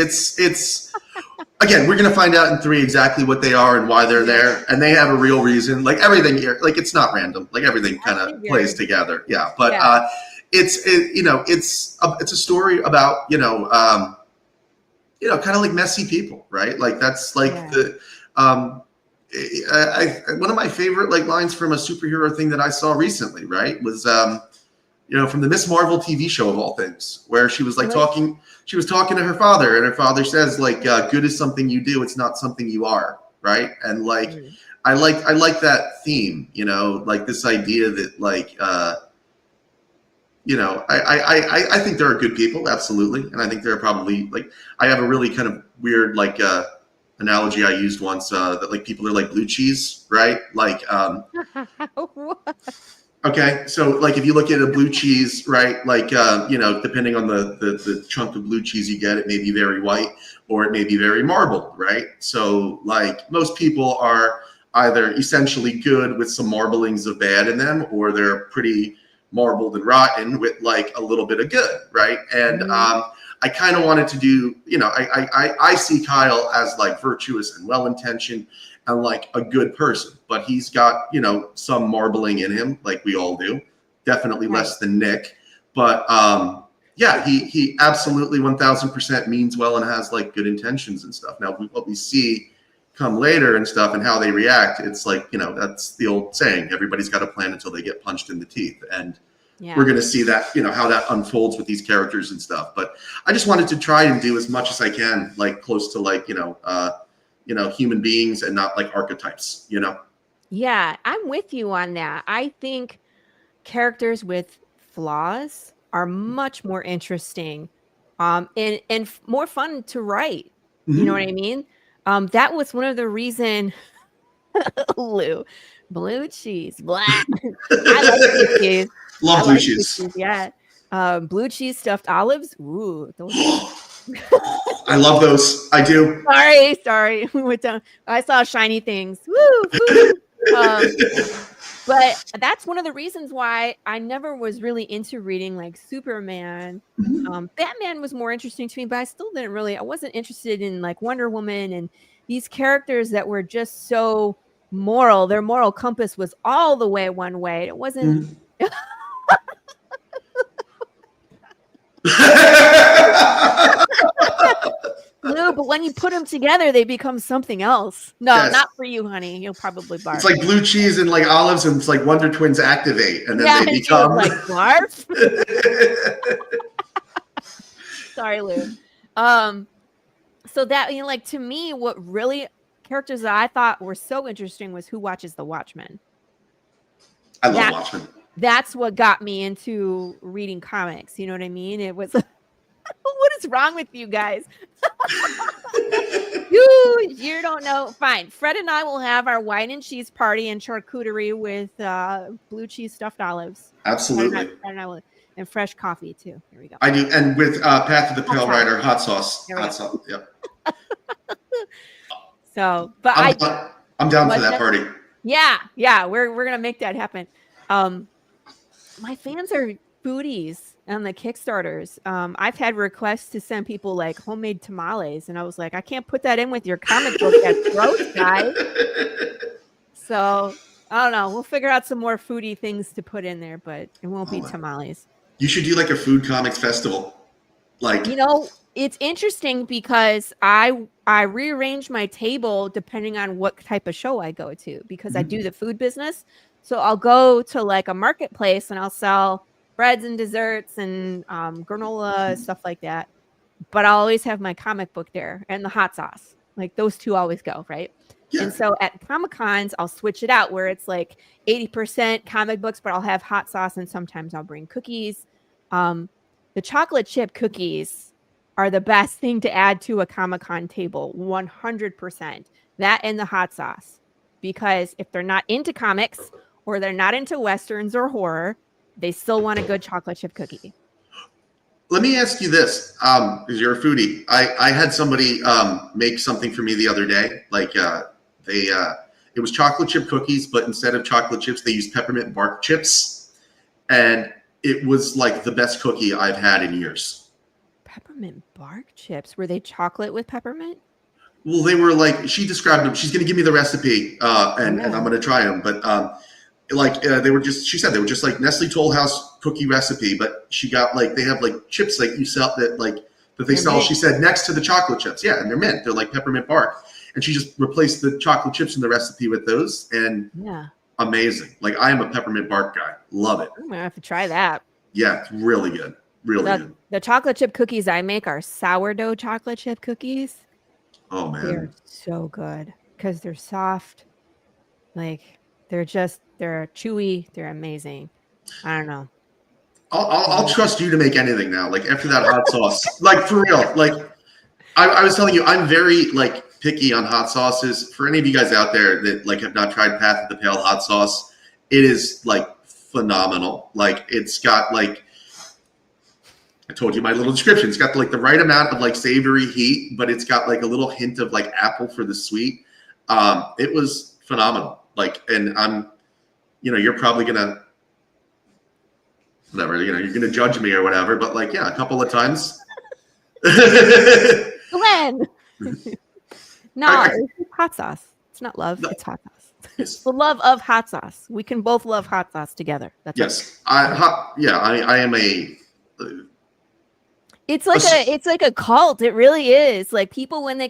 again, we're gonna find out in 3 exactly what they are and why they're there, and they have a real reason. Like everything here, like it's not random. Like everything kind of plays together. Yeah, but it's a story about kind of like messy people, right? Like that's like the one of my favorite like lines from a superhero thing that I saw recently, right, was You know, from the Miss Marvel TV show of all things, where she was like Really? talking to her father, and her father says like, "Good is something you do; it's not something you are." Right? And like, Mm. I like that theme. You know, like this idea that like, you know, I think there are good people, absolutely, and I think there are probably like, I have a really kind of weird like analogy I used once that like people are like blue cheese, right? Like. What? Okay, so like if you look at a blue cheese, right? Like you know, depending on the chunk of blue cheese you get, it may be very white or it may be very marbled, right? So like most people are either essentially good with some marblings of bad in them, or they're pretty marbled and rotten with like a little bit of good, right? And Mhm. I kind of wanted to do, you know, I see Kyle as like virtuous and well intentioned and like a good person, but he's got, you know, some marbling in him, like we all do. Definitely Right. less than Nick, but yeah, he absolutely 1000% means well and has like good intentions and stuff. Now, what we see come later and stuff and how they react, it's like, you know, that's the old saying: everybody's got a plan until they get punched in the teeth, and we're Yeah. going to see that, you know, how that unfolds with these characters and stuff. But I just wanted to try and do as much as I can, like close to like, you know, human beings and not like archetypes, you know? Yeah, I'm with you on that. I think characters with flaws are much more interesting, and more fun to write. You know what Mm-hmm. I mean? That was one of the reason Lou, blue cheese, blah. I like blue cheese. I Love blue like blue cheese. cheese, yeah. Blue cheese stuffed olives, ooh, those are I love those. I do. sorry, we went down. I saw shiny things. Woo, food. Um, but that's one of the reasons why I never was really into reading like Superman. Batman was more interesting to me, but I still didn't really. I wasn't interested in like Wonder Woman and these characters that were just so moral. Their moral compass was all the way one way. It wasn't. Mhm. Blue, but when you put them together, they become something else. No, Yes. not for you, honey. You'll probably It's barf. like blue cheese and like olives, and it's like Wonder Twins activate, and then Yeah, they and she was become. like, barf. Sorry, Lou. Um, so that, you know, like to me, what really characters that I thought were so interesting was Who Watches the Watchmen. I love That Watchmen. that's what got me into reading comics. You know what I mean? It was what is wrong with you guys? You don't know. Fine. Fred and I will have our wine and cheese party and charcuterie with blue cheese stuffed olives. Absolutely. Fred and I will, and fresh coffee too. Here we go. I do. And with Path of the Hot Pale sauce. Rider, hot sauce. There we Hot go. sauce. Yep. So, but I'm down for what's that that? party. Yeah, we're gonna make that happen. My fans are foodies on the Kickstarters. I've had requests to send people like homemade tamales, and I was like, I can't put that in with your comic book. That's gross, guys. So I don't know. We'll figure out some more foodie things to put in there, but it won't be tamales. You should do like a food comics festival. Like, You know, it's interesting because I rearrange my table depending on what type of show I go to because I do the food business. So I'll go to like a marketplace and I'll sell breads and desserts and granola, stuff like that. But I'll always have my comic book there and the hot sauce. Like those two always go, right? yeah. And so at Comic Cons, I'll switch it out where it's like 80% comic books, but I'll have hot sauce and sometimes I'll bring cookies. The chocolate chip cookies are the best thing to add to a Comic-Con table, 100%. That and the hot sauce. Because if they're not into comics or they're not into westerns or horror, they still want a good chocolate chip cookie. Let me ask you this, because you're a foodie. I had somebody make something for me the other day. Like it was chocolate chip cookies, but instead of chocolate chips, they used peppermint bark chips, and it was like the best cookie I've had in years. Peppermint bark chips. Were they chocolate with peppermint? Well, they were like, she described them. She's going to give me the recipe, and I'm going to try them. But they were just, she said they were just like Nestle Toll House cookie recipe. But she got like, they have like chips like you sell that they They're sell. mint. She said next to the chocolate chips, yeah, and they're mint. They're like peppermint bark, and she just replaced the chocolate chips in the recipe with those, and Yeah. amazing. Like I am a peppermint bark guy. Love it. I'm gonna have to try that. Yeah, it's really good. Really good. The chocolate chip cookies I make are sourdough chocolate chip cookies. Oh They're man. so good because they're soft. Like they're chewy. They're amazing. I don't know. I'll trust you to make anything now. Like after that hot sauce, like for real. Like I was telling you, I'm very like picky on hot sauces. For any of you guys out there that like have not tried Path of the Pale hot sauce, it is like phenomenal. Like it's got like I told you my little description. It's got like the right amount of like savory heat, but it's got like a little hint of like apple for the sweet. It was phenomenal. Like, and I'm, you're probably gonna whatever, you're gonna judge me or whatever. But like, yeah, a couple of times. Glenn. No, it's hot sauce. It's not love. No. It's hot sauce. It's the love of hot sauce. We can both love hot sauce together. That's yes. I am a. It's like a cult. It really is. Like people when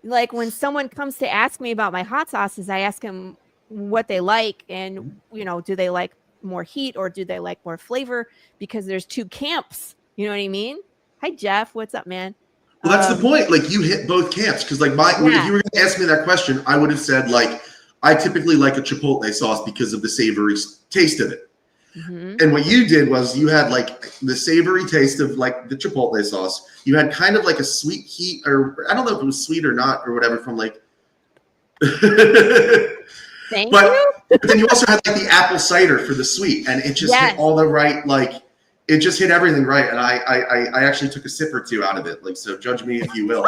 when someone comes to ask me about my hot sauces, I ask them what they like, and do they like more heat or do they like more flavor? Because there's two camps. You know what I mean? Hi Jeff, what's up, man? Well, that's the point. Like you hit both camps because like if you were going to ask me that question, I would have said like I typically like a chipotle sauce because of the savory taste of it. Mm-hmm. And what you did was you had like the savory taste of like the chipotle sauce. You had kind of like a sweet heat, or I don't know if it was sweet or not or whatever from like. Thank you. But then you also had like the apple cider for the sweet, and it just hit all the right like. It just hit everything right, and I actually took a sip or two out of it. Like, so judge me if you will.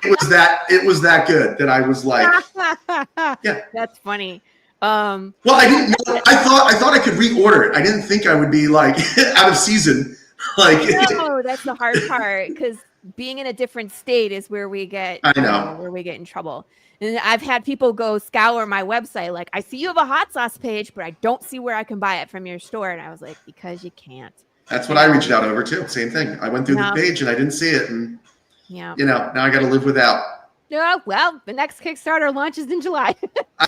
It was that good that I was like, yeah, that's funny. Well, I didn't know. I thought I could reorder it. I didn't think I would be like out of season. Like, no, that's the hard part because being in a different state is where we get. I know where we get in trouble. And I've had people go scour my website. Like, I see you have a hot sauce page, but I don't see where I can buy it from your store. And I was like, because you can't. That's what I reached out over to. Same thing. I went through the page and I didn't see it. And, now I got to live without. Yeah, well, the next Kickstarter launches in July. I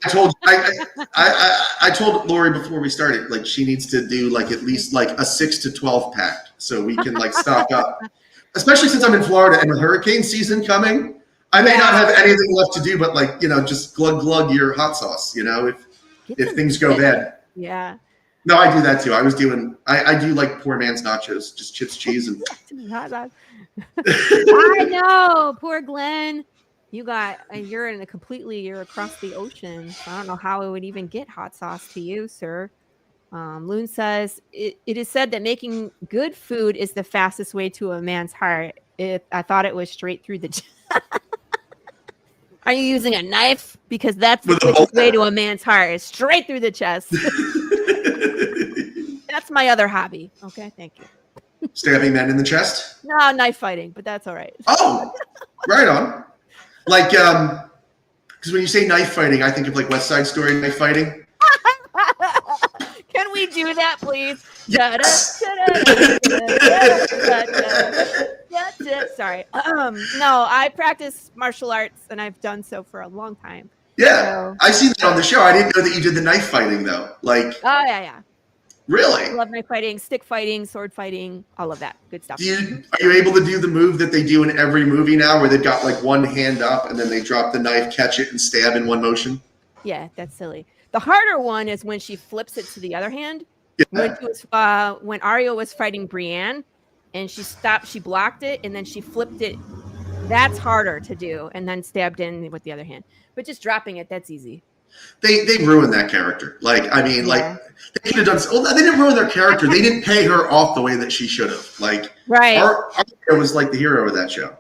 told Laurie before we started, like she needs to do like at least like a 6 to 12 pack so we can like stock up. Especially since I'm in Florida and with hurricane season coming. I may not have anything left to do, but like, just glug your hot sauce, if things go bad. Yeah. No, I do that too. I do like poor man's nachos, just chips, cheese, and hot sauce. I know, poor Glenn. You're across the ocean. So I don't know how it would even get hot sauce to you, sir. Loon says, it is said that making good food is the fastest way to a man's heart. I thought it was straight through the Are you using a knife? Because that's the quickest way to a man's heart. Is straight through the chest. That's my other hobby. Okay, thank you. Stabbing men in the chest? No, knife fighting, but that's all right. Oh, right on. Like, because when you say knife fighting, I think of like West Side Story knife fighting. Can we do that, please? Yes. Sorry. No, I practice martial arts and I've done so for a long time. Yeah, I see that on the show. I didn't know that you did the knife fighting though. Like, oh yeah. Really? I love knife fighting, stick fighting, sword fighting, all of that good stuff. Are you able to do the move that they do in every movie now, where they've got like one hand up and then they drop the knife, catch it, and stab in one motion? Yeah, that's silly. The harder one is when she flips it to the other hand. Yeah. When Ario was fighting Brienne, and she blocked it, and then she flipped it. That's harder to do, and then stabbed in with the other hand. But just dropping it, that's easy. They ruined that character. Like, I mean, like they could have done. Well, they didn't ruin their character. They didn't pay her off the way that she should have. Like, right. Ario was like the hero of that show.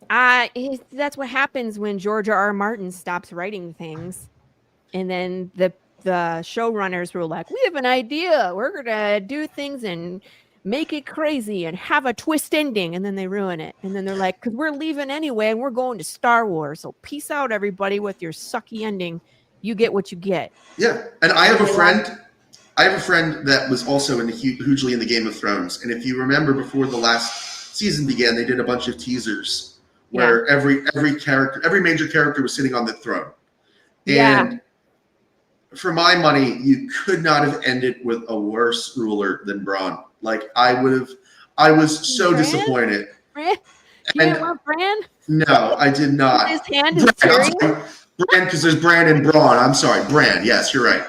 That's what happens when George R. Martin stops writing things. And then the showrunners were like, we have an idea. We're going to do things and make it crazy and have a twist ending. And then they ruin it. And then they're like, because we're leaving anyway and we're going to Star Wars. So peace out, everybody, with your sucky ending. You get what you get. Yeah. And I have a friend that was also hugely in the Game of Thrones. And if you remember, before the last season began, they did a bunch of teasers where every major character was sitting on the throne. And for my money, you could not have ended with a worse ruler than Braun. Like I was so Bran? disappointed. Bran? You didn't And want Bran? no, I did With not. his hand in Bran, I'm Tyrion? sorry. Bran, because there's Bran and Braun. I'm sorry, Bran. Yes, you're right.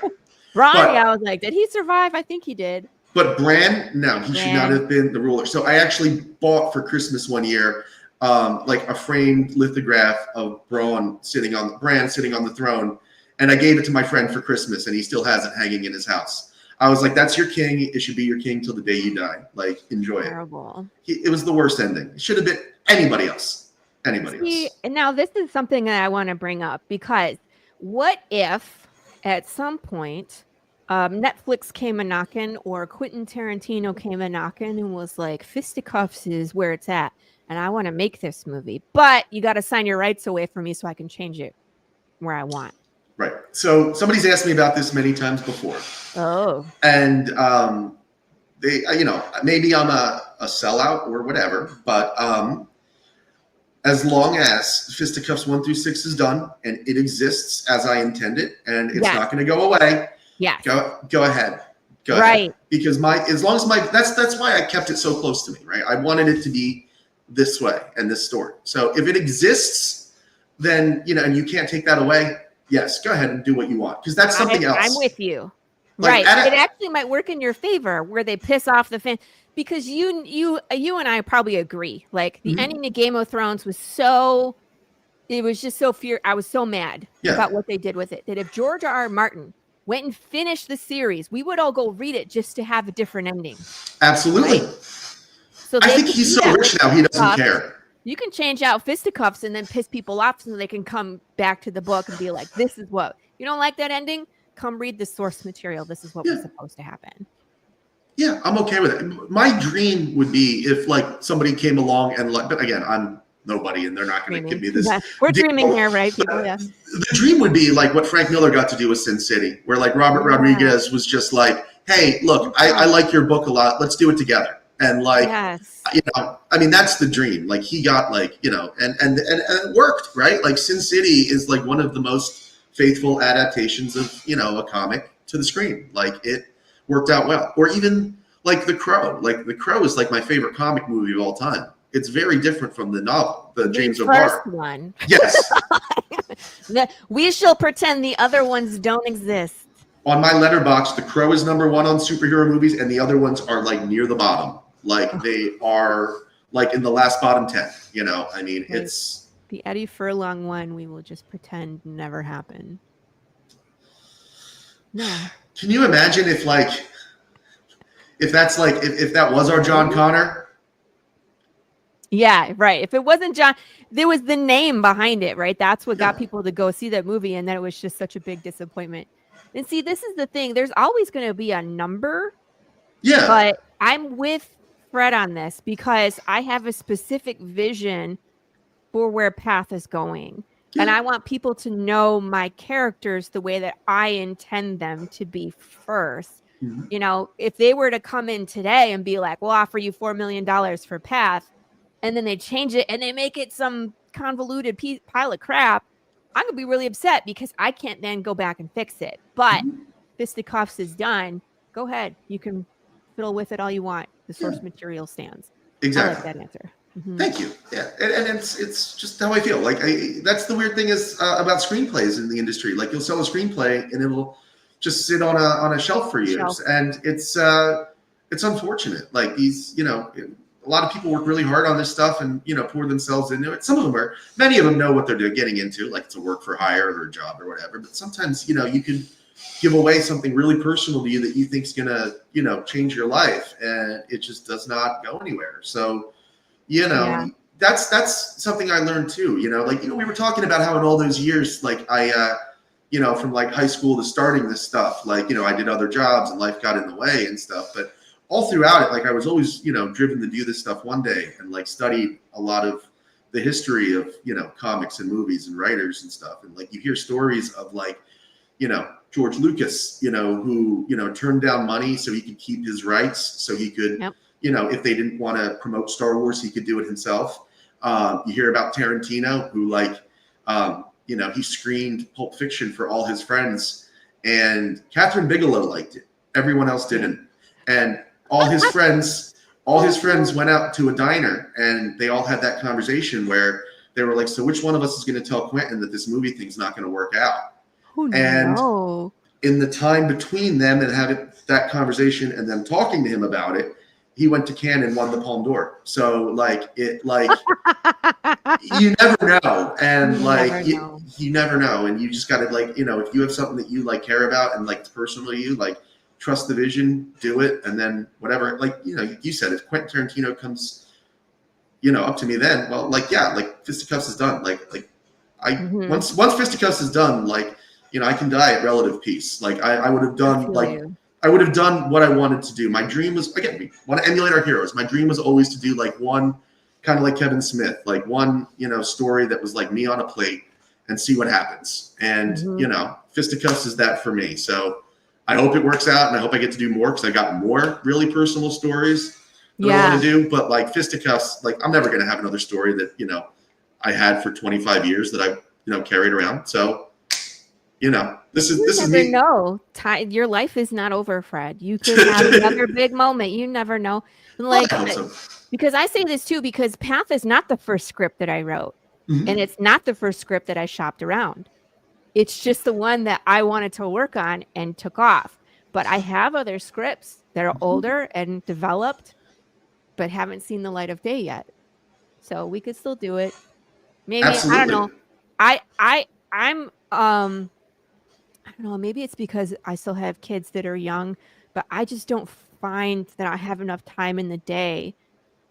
Bran, yeah, But I was like, did he survive? I think he did. Bran, no, he should not Bran. have been the ruler. So I actually bought for Christmas one year, like a framed lithograph of Bran sitting on the throne, and I gave it to my friend for Christmas, and he still has it hanging in his house. I was like, "That's your king. It should be your king till the day you die. Like, enjoy Terrible. it." It was the worst ending. It should have been anybody else. Anybody See, else. and now this is something that I want to bring up because what if at some point Netflix came a knocking or Quentin Tarantino came a knocking and was like, Fisticuffs is where it's at, and I want to make this movie, but you got to sign your rights away from me so I can change it where I want. Right. So somebody's asked me about this many times before. Oh. And they, maybe I'm a sellout or whatever, but as long as Fisticuffs 1 through 6 is done and it exists as I intend it, and it's not going to go away. Yes. Go ahead. Go ahead. Because that's why I kept it so close to me, right? I wanted it to be this way and this story. So if it exists, then, and you can't take that away. Yes, go ahead and do what you want. Because that's something else. I'm with you. Like, right. It actually might work in your favor where they piss off the fan. Because you and I probably agree. Like the ending of Game of Thrones was it was just so I was so mad about what they did with it. That if George R.R. Martin went and finished the series, we would all go read it just to have a different ending. Absolutely. Right? So I think he's so rich now, he doesn't care. You can change out Fisticuffs and then piss people off so they can come back to the book and be like, this is what, you don't like that ending? Come read the source material. This is what was supposed to happen. Yeah, I'm okay with it. My dream would be if like somebody came along and but again, I'm nobody and they're not going to give me this. Yeah. We're dreaming here, right? People, yes. The dream would be like what Frank Miller got to do with Sin City, where like Robert Rodriguez was just like, hey, look, I like your book a lot. Let's do it together. And like, I mean, that's the dream. Like he got like, and it worked, right? Like Sin City is like one of the most faithful adaptations of, a comic to the screen. Like it worked out well. Or even like The Crow. Like The Crow is like my favorite comic movie of all time. It's very different from the novel, the James O'Barr. First one. Yes. We shall pretend the other ones don't exist. On my letterbox, The Crow is number 1 on superhero movies, and the other ones are like near the bottom. Like they are like in the last bottom 10. I mean, it's the Eddie Furlong one. We will just pretend never happened. No. Can you imagine if that's like if that was our John Connor? Yeah, right. If it wasn't John, there was the name behind it, right? That's what got people to go see that movie, and then it was just such a big disappointment. And see, this is the thing. There's always going to be a number. Yeah. But I'm with Fred on this because I have a specific vision for where Path is going. Yeah. And I want people to know my characters the way that I intend them to be first. Mm-hmm. If they were to come in today and be like, we'll offer you $4 million for Path, and then they change it and they make it some convoluted pile of crap, I'm going to be really upset because I can't then go back and fix it. But Fisticuffs is done. Go ahead. You can fiddle with it all you want. The source material stands. Exactly. I like that answer. Mm-hmm. Thank you. Yeah, and it's just how I feel. Like that's the weird thing is about screenplays in the industry. Like you'll sell a screenplay and it'll just sit on a shelf for years, and it's unfortunate. Like these, a lot of people work really hard on this stuff and pour themselves into it. Some of them many of them know what they're getting into, like it's a work for hire or a job or whatever. But sometimes you can give away something really personal to you that you think is gonna change your life, and it just does not go anywhere. So that's something I learned too. We were talking about how in all those years, like I from like high school to starting this stuff, like I did other jobs and life got in the way and stuff, but all throughout it, like I was always, driven to do this stuff one day and like studied a lot of the history of, comics and movies and writers and stuff. And like, you hear stories of like, George Lucas, who, turned down money so he could keep his rights. So he could, if they didn't want to promote Star Wars, he could do it himself. You hear about Tarantino who like, he screened Pulp Fiction for all his friends. and Catherine Bigelow liked it. Everyone else didn't. And all his friends went out to a diner, and they all had that conversation where they were like, so which one of us is going to tell Quentin that this movie thing's not going to work out? Oh, and no. In the time between them and having that conversation and them talking to him about it, he went to Cannes and won the Palme d'Or. So like you never know. And you never know. And you just got to like, if you have something that you like care about and like personally you like, trust the vision, do it. And then whatever, like, you said, if Quentin Tarantino comes, up to me then, well, like, yeah, like Fisticuffs is done. Once Fisticuffs is done, like, I can die at relative peace. Like I would have done I would have done what I wanted to do. My dream was, again, we want to emulate our heroes. My dream was always to do like one, kind of like Kevin Smith, like one, story that was like me on a plate and see what happens. And, Fisticuffs is that for me. So I hope it works out, and I hope I get to do more, because I got more really personal stories that I want to do. But like Fisticuffs, like I'm never going to have another story that, I had for 25 years that I, carried around. So, this is me. You never know. Your life is not over, Fred. You could have another big moment. You never know. Like, because I say this too, because Path is not the first script that I wrote, and it's not the first script that I shopped around. It's just the one that I wanted to work on and took off. But I have other scripts that are older and developed, but haven't seen the light of day yet. So we could still do it. Maybe. Absolutely. I don't know. I don't know, maybe it's because I still have kids that are young, but I just don't find that I have enough time in the day.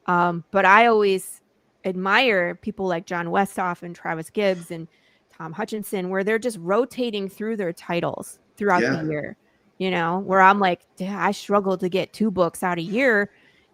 But I always admire people like John Westhoff and Travis Gibbs and Tom Hutchinson, where they're just rotating through their titles throughout the year, where I'm like, I struggle to get 2 books out a year.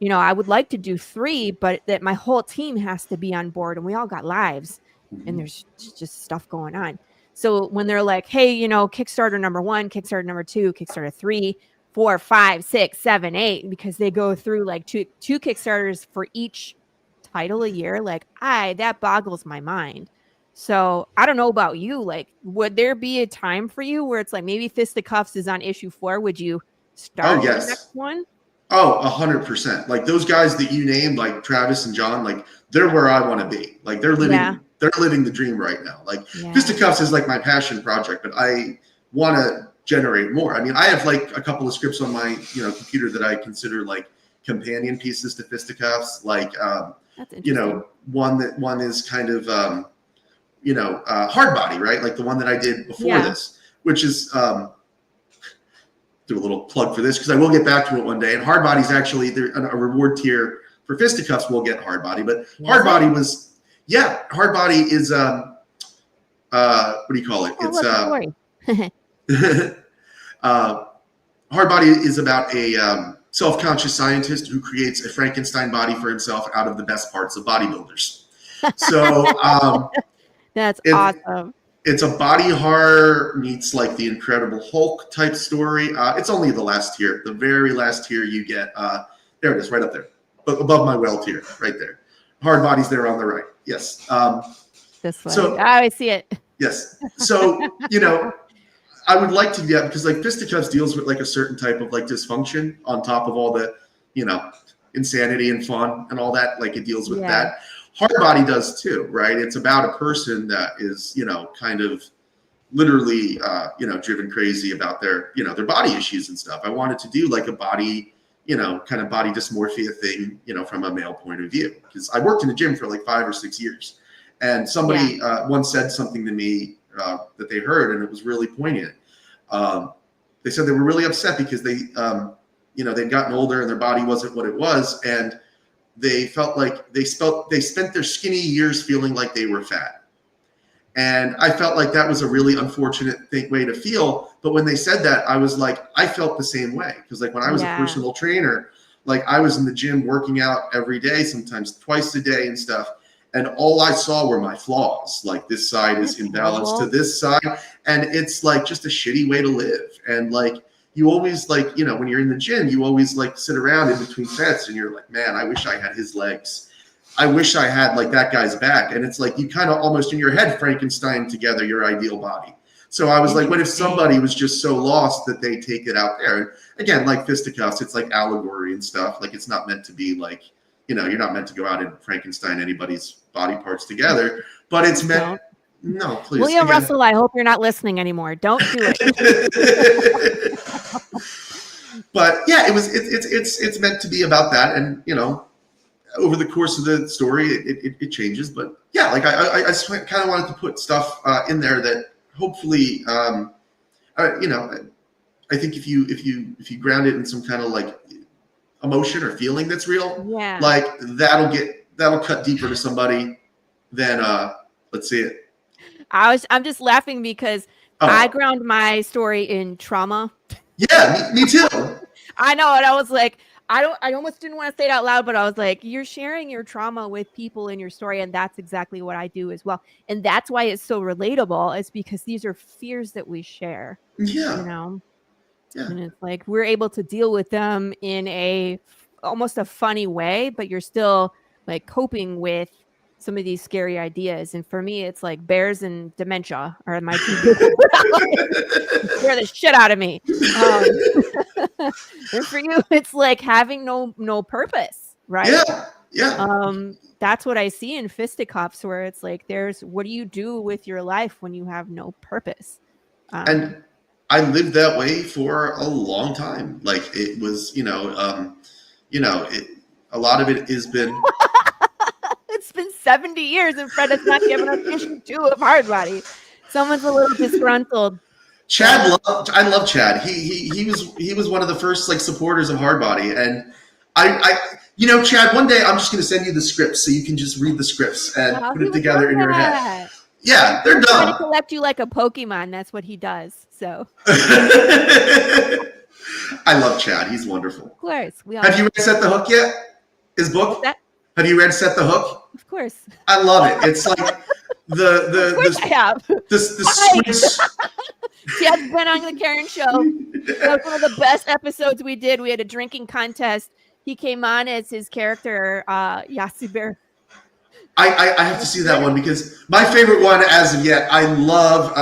I would like to do 3, but that my whole team has to be on board, and we all got lives, and there's just stuff going on. So when they're like, hey, Kickstarter number 1, Kickstarter number 2, Kickstarter 3, 4, 5, 6, 7, 8, because they go through like two Kickstarters for each title a year, like that boggles my mind. So I don't know about you. Like, would there be a time for you where it's like maybe Fisticuffs is on issue 4? Would you start the next one? Oh, 100%. Like those guys that you named, like Travis and John, like they're where I want to be. Like they're living the dream right now. Like Fisticuffs is like my passion project, but I want to generate more. I mean, I have like a couple of scripts on my, computer that I consider like companion pieces to Fisticuffs. Like, one is kind of, Hard Body, right? Like the one that I did before this, which is, do a little plug for this because I will get back to it one day. And Hard Body's actually a reward tier for Fisticuffs. We'll get Hard Body, but Hard Body was, Hard Body is what do you call it? It's Hard Body is about a self-conscious scientist who creates a Frankenstein body for himself out of the best parts of bodybuilders. So that's awesome. It's a body horror meets like the Incredible Hulk type story. It's only the last tier. The very last tier you get. There it is, right up there, above my well tier, right there. Hard Body's there on the right. Yes. This way. So, I see it. Yes. So, I would like to do that because like Fisticuffs deals with like a certain type of like dysfunction on top of all the, insanity and fun and all that. Like it deals with that. Hard Body does too, right? It's about a person that is, kind of literally, driven crazy about their, their body issues and stuff. I wanted to do like a body, kind of body dysmorphia thing, from a male point of view. Because I worked in a gym for like 5 or 6 years. And somebody once said something to me that they heard, and it was really poignant. They said they were really upset because they, they'd gotten older and their body wasn't what it was. And they felt like they spent their skinny years feeling like they were fat. And I felt like that was a really unfortunate way to feel. But when they said that, I was like, I felt the same way. Because like when I was a personal trainer, like I was in the gym working out every day, sometimes twice a day and stuff. And all I saw were my flaws. Like this side is imbalanced to this side. And it's like just a shitty way to live. And like, you always like, when you're in the gym, you always like sit around in between sets and you're like, man, I wish I had his legs. I wish I had like that guy's back. And it's like, you kind of almost in your head, Frankenstein together your ideal body. So I was like, what if somebody was just so lost that they take it out there? Again, like Fisticuffs, it's like allegory and stuff. Like it's not meant to be like, you're not meant to go out and Frankenstein anybody's body parts together, but it's meant. No, please. William Russell, I hope you're not listening anymore. Don't do it. But yeah, it's meant to be about that, and over the course of the story, it changes. But yeah, like I just kind of wanted to put stuff in there that hopefully, I think if you ground it in some kind of like emotion or feeling that's real, like that'll cut deeper to somebody than let's see it. I'm just laughing because I ground my story in trauma. Yeah, me too. I know, and I was like, I almost didn't want to say it out loud, but I was like, you're sharing your trauma with people in your story, and that's exactly what I do as well. And that's why it's so relatable, is because these are fears that we share. Yeah. Yeah. And it's like we're able to deal with them in almost a funny way, but you're still like coping with some of these scary ideas. And for me, it's like bears and dementia are my two scare the shit out of me. And for you, it's like having no purpose, right? Yeah. That's what I see in Fisticuffs, where it's like what do you do with your life when you have no purpose? And I lived that way for a long time. Like it was, a lot of it has been. It's been 70 years, and Fred has not given us issue 2 of Hardbody. Someone's a little disgruntled. I love Chad. He was one of the first like supporters of Hardbody, and Chad. One day I'm just going to send you the scripts so you can just read the scripts and put it together in your head. Yeah, they're done. Trying to collect you like a Pokemon. That's what he does. So. I love Chad. He's wonderful. Of course. Have you read Set the Hook yet? His book? Have you read Set the Hook? Of course. I love it. It's like I have. Chad's been on the Karen show. That was one of the best episodes we did. We had a drinking contest. He came on as his character, Yasibir. I have to see that one because my favorite one as of yet, I love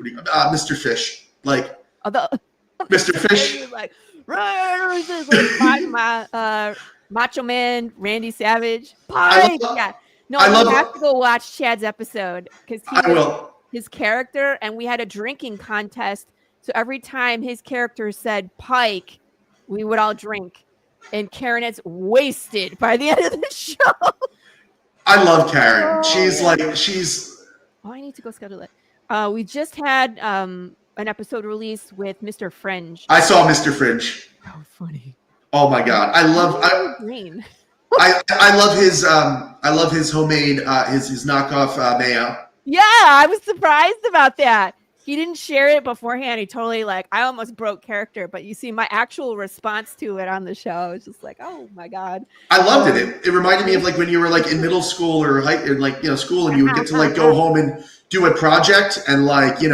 Mr. Fish. Like Mr. Fish. Like Macho Man, Randy Savage. You have to go watch Chad's episode because his character, and we had a drinking contest. So every time his character said Pike, we would all drink. And Karen is wasted by the end of the show. I love Karen. She's Oh, I need to go schedule it. We just had an episode release with Mr. Fringe. I saw Mr. Fringe. How funny. Oh my God. I love green. I love his homemade his knockoff mayo. Yeah, I was surprised about that. He didn't share it beforehand. He totally I almost broke character, but you see my actual response to it on the show. I was just like, oh my God. I loved it. It reminded me of like when you were like in middle school or school, and you would get to like go home and do a project, and he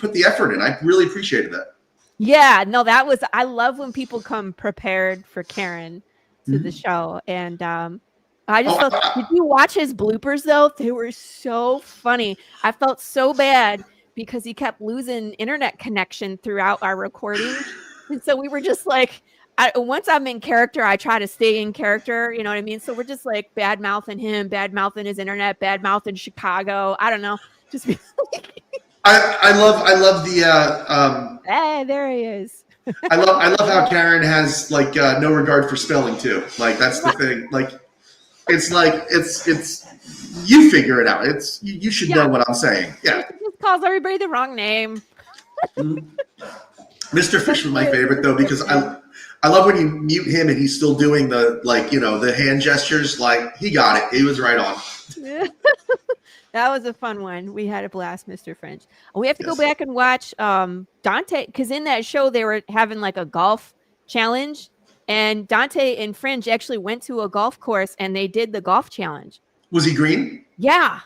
put the effort in. I really appreciated that. Yeah, no, I love when people come prepared for Karen to the show. And I just felt, did you watch his bloopers though? They were so funny. I felt so bad because he kept losing internet connection throughout our recording. And so we were just like, once I'm in character, I try to stay in character. You know what I mean? So we're just like bad mouthing him, bad mouthing his internet, bad mouthing Chicago. I don't know. Just I love the hey, there he is. I love how Karen has like no regard for spelling too. Like that's the thing. Like it's you figure it out. It's you should know what I'm saying. Yeah. He just calls everybody the wrong name. Mr. Fish was my favorite though because I love when you mute him and he's still doing the the hand gestures. Like he got it. He was right on. That was a fun one. We had a blast, Mr. Fringe. We have to go back and watch Dante, because in that show they were having like a golf challenge, and Dante and Fringe actually went to a golf course and they did the golf challenge. Was he green? Yeah.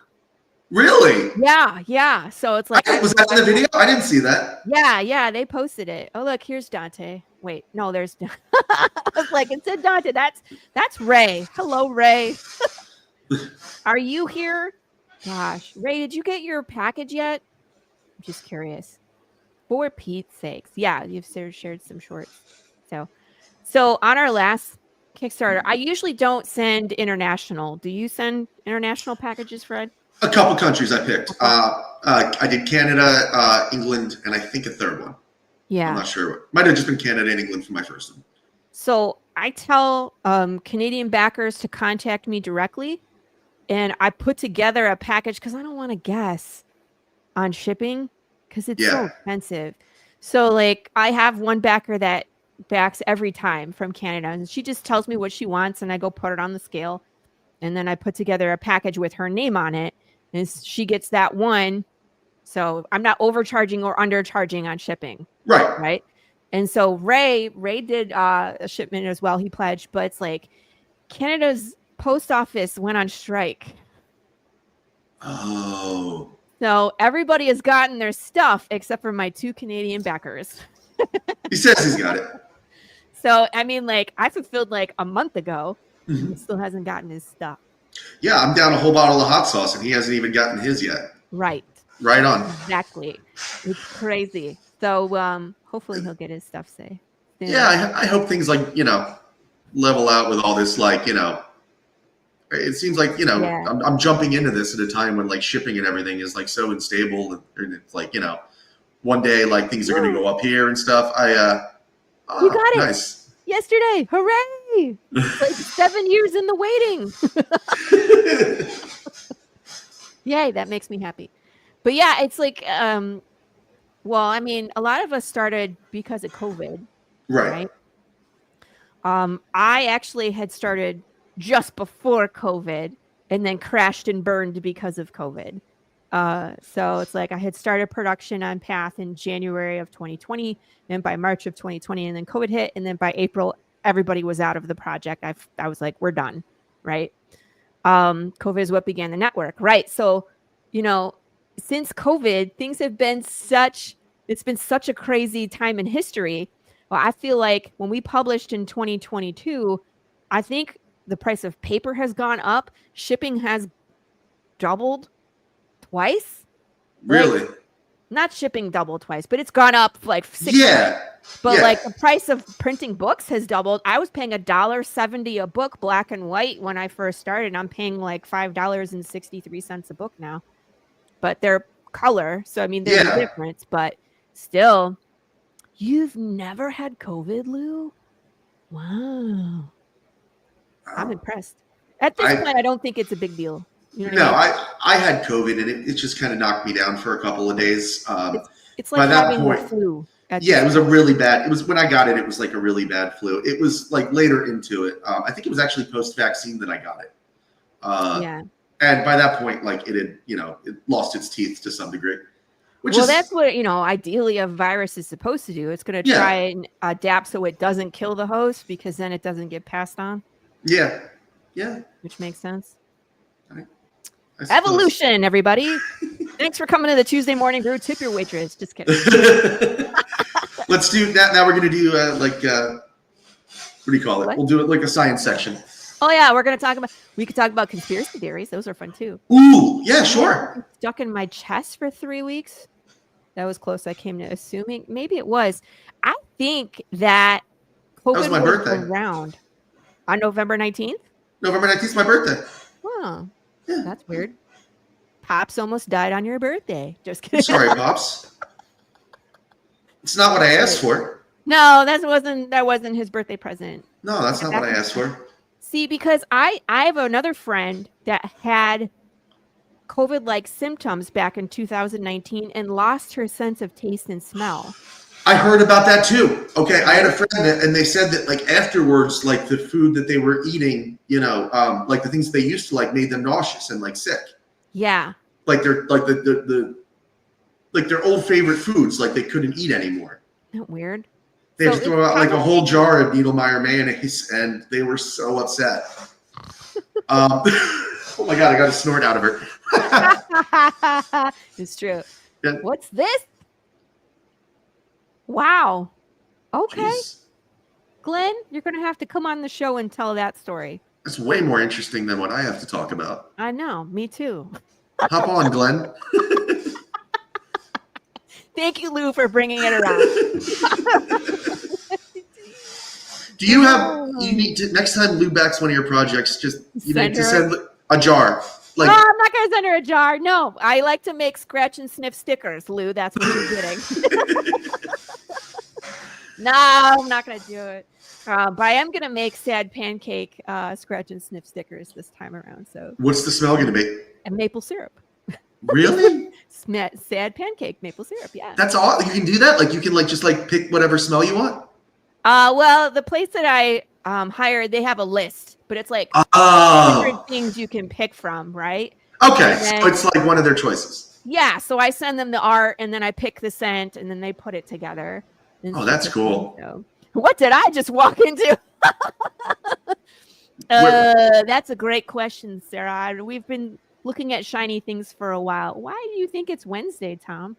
Really? Yeah. So it's like, was that in the video? I didn't see that. Yeah. They posted it. Oh, look, here's Dante. Wait, no, there's. I was like, it said Dante. That's Ray. Hello, Ray. Are you here? Gosh. Ray, did you get your package yet? I'm just curious. For Pete's sakes. Yeah, you've shared some shorts. So on our last Kickstarter, I usually don't send international. Do you send international packages, Fred? A couple countries I picked. I did Canada, England, and I think a third one. Yeah. I'm not sure. Might have just been Canada and England for my first one. So I tell Canadian backers to contact me directly, and I put together a package because I don't want to guess on shipping because it's so expensive. So like I have one backer that backs every time from Canada, and she just tells me what she wants, and I go put it on the scale, and then I put together a package with her name on it, and she gets that one. So I'm not overcharging or undercharging on shipping. Right. And so Ray did a shipment as well. He pledged, but it's like Canada's post office went on strike. Oh. So everybody has gotten their stuff except for my 2 Canadian backers. He says he's got it. So, I mean, like, I fulfilled like a month ago. Mm-hmm. He still hasn't gotten his stuff. Yeah, I'm down a whole bottle of hot sauce, and he hasn't even gotten his yet. Right. Right on. Exactly. It's crazy. So hopefully he'll get his stuff soon. Yeah, I hope things like, level out with all this, like, it seems like, I'm jumping into this at a time when like shipping and everything is like so unstable, and it's like, one day like things are going to go up here and stuff. You got nice. it yesterday. Hooray. Like 7 years in the waiting. Yay. That makes me happy. But yeah, it's like, well, I mean, a lot of us started because of COVID. Right. I actually had started just before COVID and then crashed and burned because of COVID. So it's like I had started production on Path in January of 2020, and by March of 2020, and then COVID hit. And then by April, everybody was out of the project. I was like, we're done. Right. COVID is what began the network. Right. So, since COVID, things have been it's been such a crazy time in history. Well, I feel like when we published in 2022, I think the price of paper has gone up. Shipping has doubled twice. Really? Like, not shipping doubled twice, but it's gone up like 6 times. But like the price of printing books has doubled. I was paying $1.70 a book, black and white, when I first started. I'm paying like $5.63 a book now. But they're color, so I mean there's a difference, but still. You've never had COVID, Lou? Wow. I'm impressed. At this point, I don't think it's a big deal. You know what I mean? I had COVID, and it just kind of knocked me down for a couple of days. It's like having the flu. It was a really bad. It was when I got it. It was like a really bad flu. It was like later into it. I think it was actually post-vaccine that I got it. And by that point, like it had, it lost its teeth to some degree. That's what, ideally a virus is supposed to do. It's going to try and adapt so it doesn't kill the host, because then it doesn't get passed on. Yeah. Which makes sense. Evolution, everybody. Thanks for coming to the Tuesday Morning Brew. Tip your waitress. Just kidding. Let's do that. Now we're going to do what do you call it? What? We'll do it like a science section. Oh yeah, we could talk about conspiracy theories. Those are fun too. Ooh, yeah, sure. Stuck in my chest for 3 weeks. That was close. I came to assuming maybe it was. I think that COVID was my birthday. Around on November 19th. November 19th is my birthday. Wow, that's weird. Pops almost died on your birthday. Just kidding. Sorry, Pops. It's not what I asked for. No, that wasn't his birthday present. No, that's not what I asked for. See, because I have another friend that had COVID-like symptoms back in 2019 and lost her sense of taste and smell. I heard about that too. Okay, I had a friend and they said that like afterwards, like the food that they were eating, like the things they used to like made them nauseous and like sick. Yeah. Like they're like like their old favorite foods, like they couldn't eat anymore. Isn't that weird? They had to throw out like a whole jar of Needlemeyer mayonnaise, and they were so upset. Oh my God, I got a snort out of her. It's true. Yeah. What's this? Wow. Okay. Jeez. Glenn, you're going to have to come on the show and tell that story. It's way more interesting than what I have to talk about. I know. Me too. Hop on, Glenn. Thank you, Lou, for bringing it around. Do you have? You need to next time Lou backs one of your projects. Just you need to send a jar. Like, no, I'm not going to send her a jar. No, I like to make scratch and sniff stickers, Lou. That's what you're getting. No, I'm not going to do it. But I am going to make sad pancake scratch and sniff stickers this time around. So, what's the smell going to be? And maple syrup. Really? Sad pancake maple syrup. Yeah. That's all. You can do that. Like you can just pick whatever smell you want. Well, the place that I hired, they have a list, but it's like 100 things you can pick from, right? Okay, then, so it's like one of their choices. Yeah, so I send them the art, and then I pick the scent, and then they put it together. Oh, that's cool. So, what did I just walk into? That's a great question, Sarah. We've been looking at shiny things for a while. Why do you think it's Wednesday, Tom?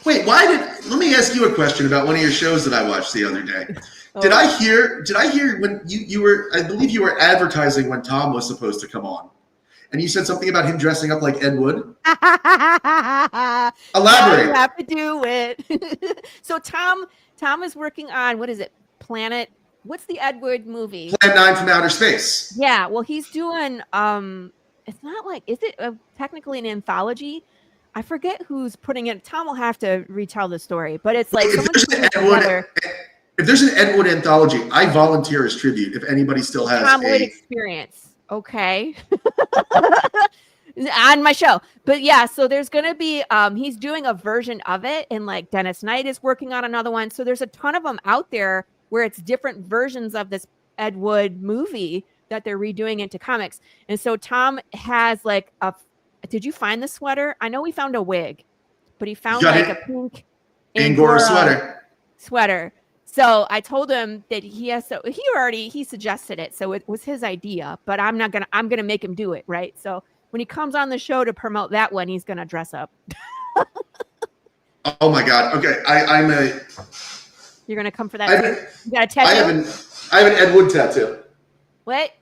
Wait, let me ask you a question about one of your shows that I watched the other day. Did I hear when you were, I believe you were advertising when Tom was supposed to come on, and you said something about him dressing up like Ed Wood? Elaborate. You have to do it. So Tom is working on, what is it? What's the Ed Wood movie? Plan 9 from Outer Space. Yeah, well, he's doing, it's not like, is it technically an anthology? I forget who's putting it. Tom will have to retell the story, but it's like if there's an Ed Wood anthology, I volunteer as tribute. If anybody still has Tom Wood experience, okay, on my show. But yeah, so there's gonna be he's doing a version of it, and like Dennis Knight is working on another one. So there's a ton of them out there where it's different versions of this Ed Wood movie that they're redoing into comics. And so Tom has like a. Did you find the sweater? I know we found a wig, but he found like a pink Angora sweater. So I told him that he suggested it. So it was his idea, but I'm going to make him do it. Right. So when he comes on the show to promote that one, he's going to dress up. Oh my God. Okay. You're going to come for that. You got a tattoo? I have an Ed Wood tattoo. What?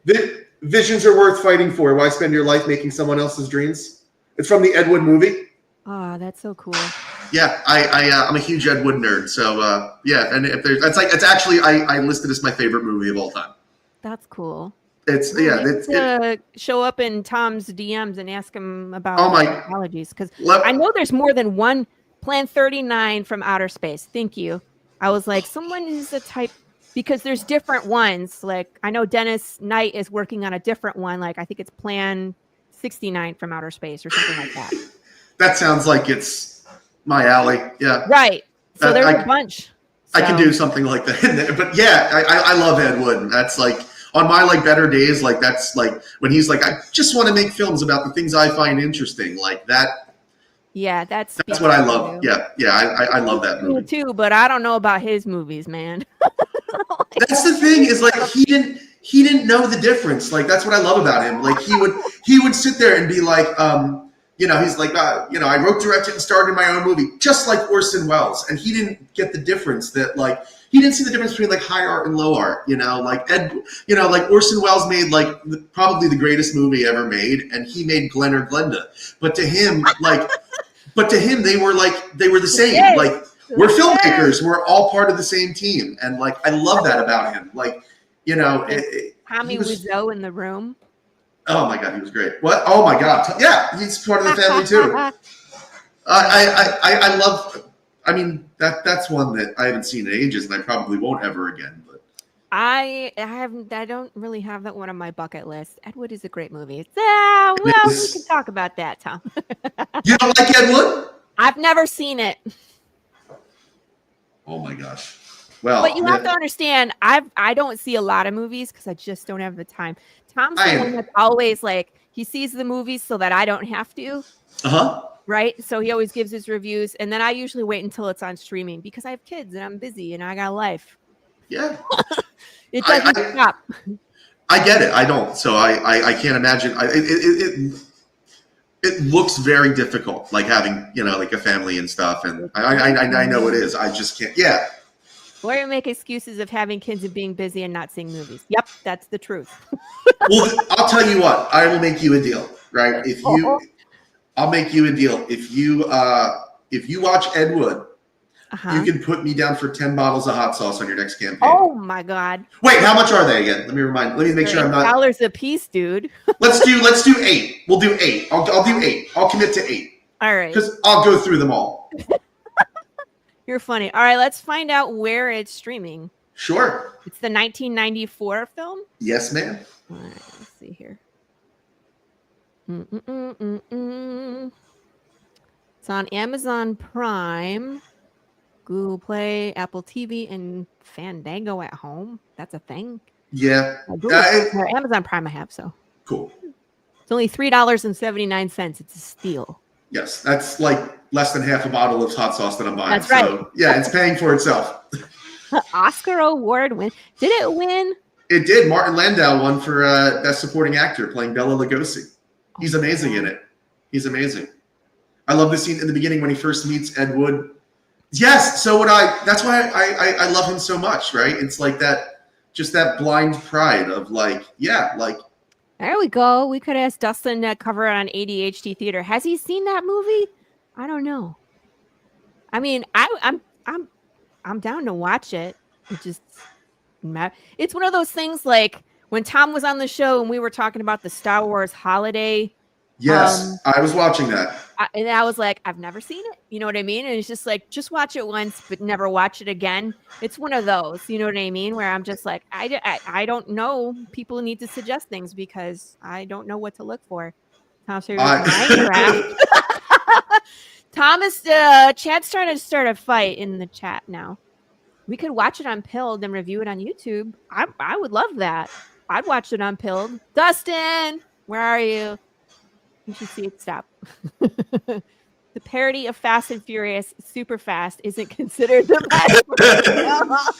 Visions are worth fighting for. Why spend your life making someone else's dreams? It's from the Ed Wood movie. Oh, that's so cool. Yeah, I'm a huge Ed Wood nerd. So yeah, and if there's, it's actually I listed as my favorite movie of all time. That's cool. It's show up in Tom's DMs and ask him about apologies, because I know there's more than one Plan 39 from Outer Space. Thank you. I was like, someone is a type. Because there's different ones. Like I know Dennis Knight is working on a different one. Like I think it's Plan 69 from Outer Space or something like that. That sounds like it's my alley. Yeah. Right. So there's a bunch. I can do something like that. But yeah, I love Ed Wood. That's like on my better days. Like that's like when he's like, I just want to make films about the things I find interesting. Like that. Yeah, that's what I love. Yeah, I love that movie too. But I don't know about his movies, man. That's the thing is like he didn't know the difference. Like that's what I love about him. Like he would sit there and be like, he's like, I wrote, directed, and starred in my own movie, just like Orson Welles, and he didn't get the difference that like he didn't see the difference between like high art and low art. Like like Orson Welles made like probably the greatest movie ever made, and he made Glenn or Glenda, but to him they were the same. Yes. Like. We're filmmakers. We're all part of the same team, and like I love that about him. Like, Tommy Wiseau in the room. Oh my God, he was great. What? Oh my God, yeah, he's part of the family too. I love. I mean, that's one that I haven't seen in ages, and I probably won't ever again. But I don't really have that one on my bucket list. Ed Wood is a great movie. Well, we can talk about that, Tom. You don't like Ed Wood? I've never seen it. Oh my gosh. Well, but you have to understand, I don't see a lot of movies because I just don't have the time. Tom's the one that's always like, he sees the movies so that I don't have to. Right? So he always gives his reviews, and then I usually wait until it's on streaming because I have kids and I'm busy and I got a life. Yeah. It doesn't stop. I get it. I don't. So I can't imagine. It looks very difficult, like having, like a family and stuff. And I know it is. I just can't. Yeah. Or make excuses of having kids and being busy and not seeing movies. Yep, that's the truth. Well, I'll tell you what. I will make you a deal, right? I'll make you a deal. If you watch Ed Wood, you can put me down for 10 bottles of hot sauce on your next campaign. Oh my God! Wait, how much are they again? Let me make sure I'm not. $8 a piece, dude. Let's do 8. We'll do 8. I'll do 8. I'll commit to 8. All right. Because I'll go through them all. You're funny. All right, let's find out where it's streaming. Sure. It's the 1994 film? Yes, ma'am. All right, let's see here. It's on Amazon Prime, Google Play, Apple TV, and Fandango at home. That's a thing. Yeah. Amazon Prime I have, so. Cool. It's only $3.79. It's a steal. Yes, that's like less than half a bottle of hot sauce that I'm buying. That's right. So, yeah, it's paying for itself. Oscar award win. Did it win? It did. Martin Landau won for Best Supporting Actor playing Bela Lugosi. He's amazing in it. He's amazing. I love the scene in the beginning when he first meets Ed Wood. Yes, so would I. That's why I love him so much, right? It's like that, just that blind pride of like, yeah, like. There we go. We could ask Dustin to cover it on ADHD Theater. Has he seen that movie? I don't know. I mean, I'm down to watch it. It's one of those things like when Tom was on the show and we were talking about the Star Wars holiday. Yes, I was watching that. And I was like, I've never seen it. You know what I mean? And it's just like, just watch it once, but never watch it again. It's one of those, you know what I mean? Where I'm just like, I don't know. People need to suggest things because I don't know what to look for. Tom's favorite Minecraft. Chad's trying to start a fight in the chat now. We could watch it on Pilled and review it on YouTube. I would love that. I'd watch it on Pilled. Dustin, where are you? You should see it stop. The parody of Fast and Furious, Super Fast, isn't considered the best movie of all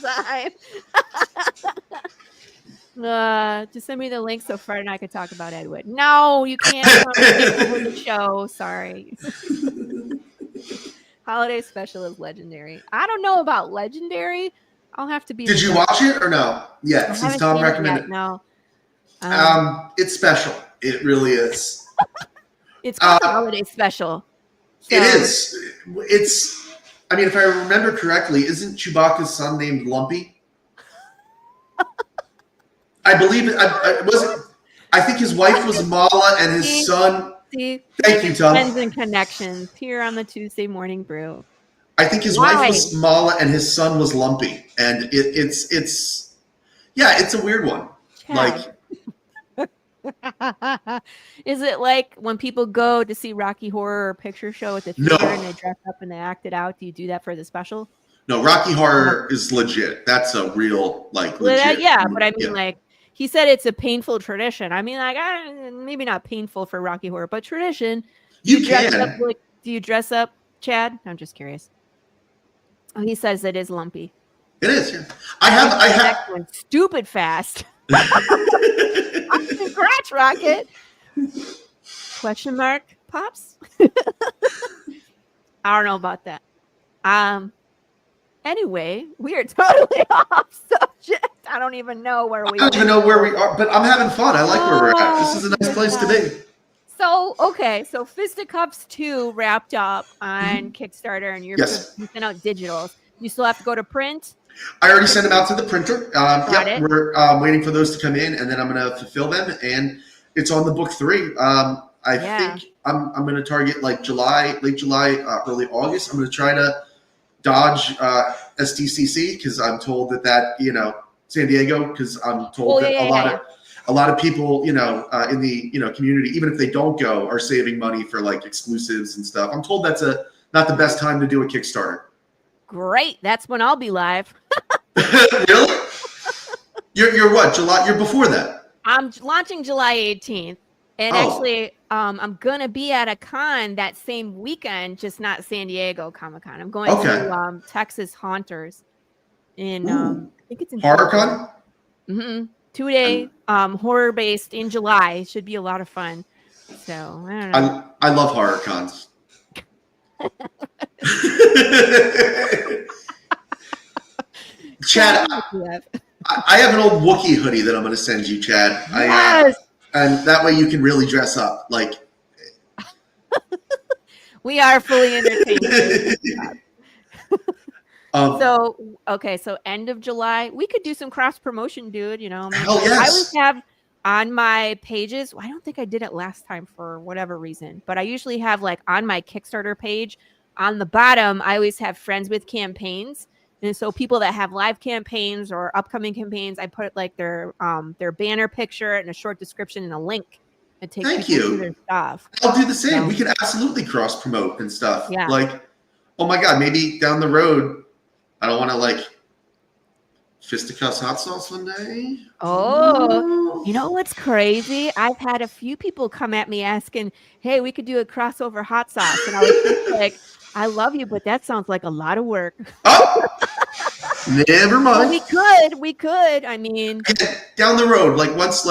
time. Just send me the link so Fred and I could talk about Ed Wood. No, you can't take over the show. Sorry. Holiday special is legendary. I don't know about legendary. I'll have to be. Did you watch it or no? Yeah, since Tom recommended it. No. It's special. It really is. It's called holiday special. So. It is. It's. I mean, if I remember correctly, isn't Chewbacca's son named Lumpy? I believe it. I think his wife was Mala and his son. See, thank you, Tom. Friends and connections here on the Tuesday Morning Brew. I think his wife was Mala and his son was Lumpy, and it's a weird one. Chad. Like. Is it like when people go to see Rocky Horror Picture Show at the theater and they dress up and they act it out? Do you do that for the special? No, Rocky Horror is legit. That's a real legit. Yeah, but I mean like he said it's a painful tradition. I mean like maybe not painful for Rocky Horror, but tradition. Do you dress up, Chad? I'm just curious. Oh, he says it is lumpy. It is. Yeah. I have went stupid fast. Congrats, Rocket. Question mark, Pops? I don't know about that. Anyway, we are totally off subject. I don't even know where we are. I don't even know where we are, but I'm having fun. I like where we're at. This is a nice place to be. So Fisticuffs 2 wrapped up on Kickstarter, and you sent out digitals. You still have to go to print? I already sent them out to the printer. We're waiting for those to come in, and then I'm going to fulfill them. And it's on the book 3. I think I'm going to target like late July, early August. I'm going to try to dodge SDCC because I'm told that San Diego, because I'm told a lot of people in the community, even if they don't go, are saving money for like exclusives and stuff. I'm told that's not the best time to do a Kickstarter. Great. That's when I'll be live. Really? You're what? July? You're before that. I'm launching July 18th. And actually, I'm going to be at a con that same weekend, just not San Diego Comic-Con. I'm going to Texas Haunters in, I think it's in HorrorCon? Mm-hmm. 2-day horror-based in July. It should be a lot of fun. So, I don't know. I love horror cons. Chad, I have an old Wookiee hoodie that I'm going to send you, Chad. Yes. And that way you can really dress up. Like, we are fully entertained. So end of July, we could do some cross promotion, dude. You know, hell yes. I always have on my pages. I don't think I did it last time for whatever reason, but I usually have like on my Kickstarter page on the bottom, I always have friends with campaigns. And so people that have live campaigns or upcoming campaigns, I put like their banner picture and a short description and a link. It takes people to their stuff. I'll do the same. We can absolutely cross promote and stuff. Yeah. Like, oh my God, maybe down the road, I don't want to like Fisticuffs hot sauce one day. Oh, you know what's crazy? I've had a few people come at me asking, "Hey, we could do a crossover hot sauce," and I was like, "I love you, but that sounds like a lot of work." Oh, never mind. Well, we could. I mean, down the road, like once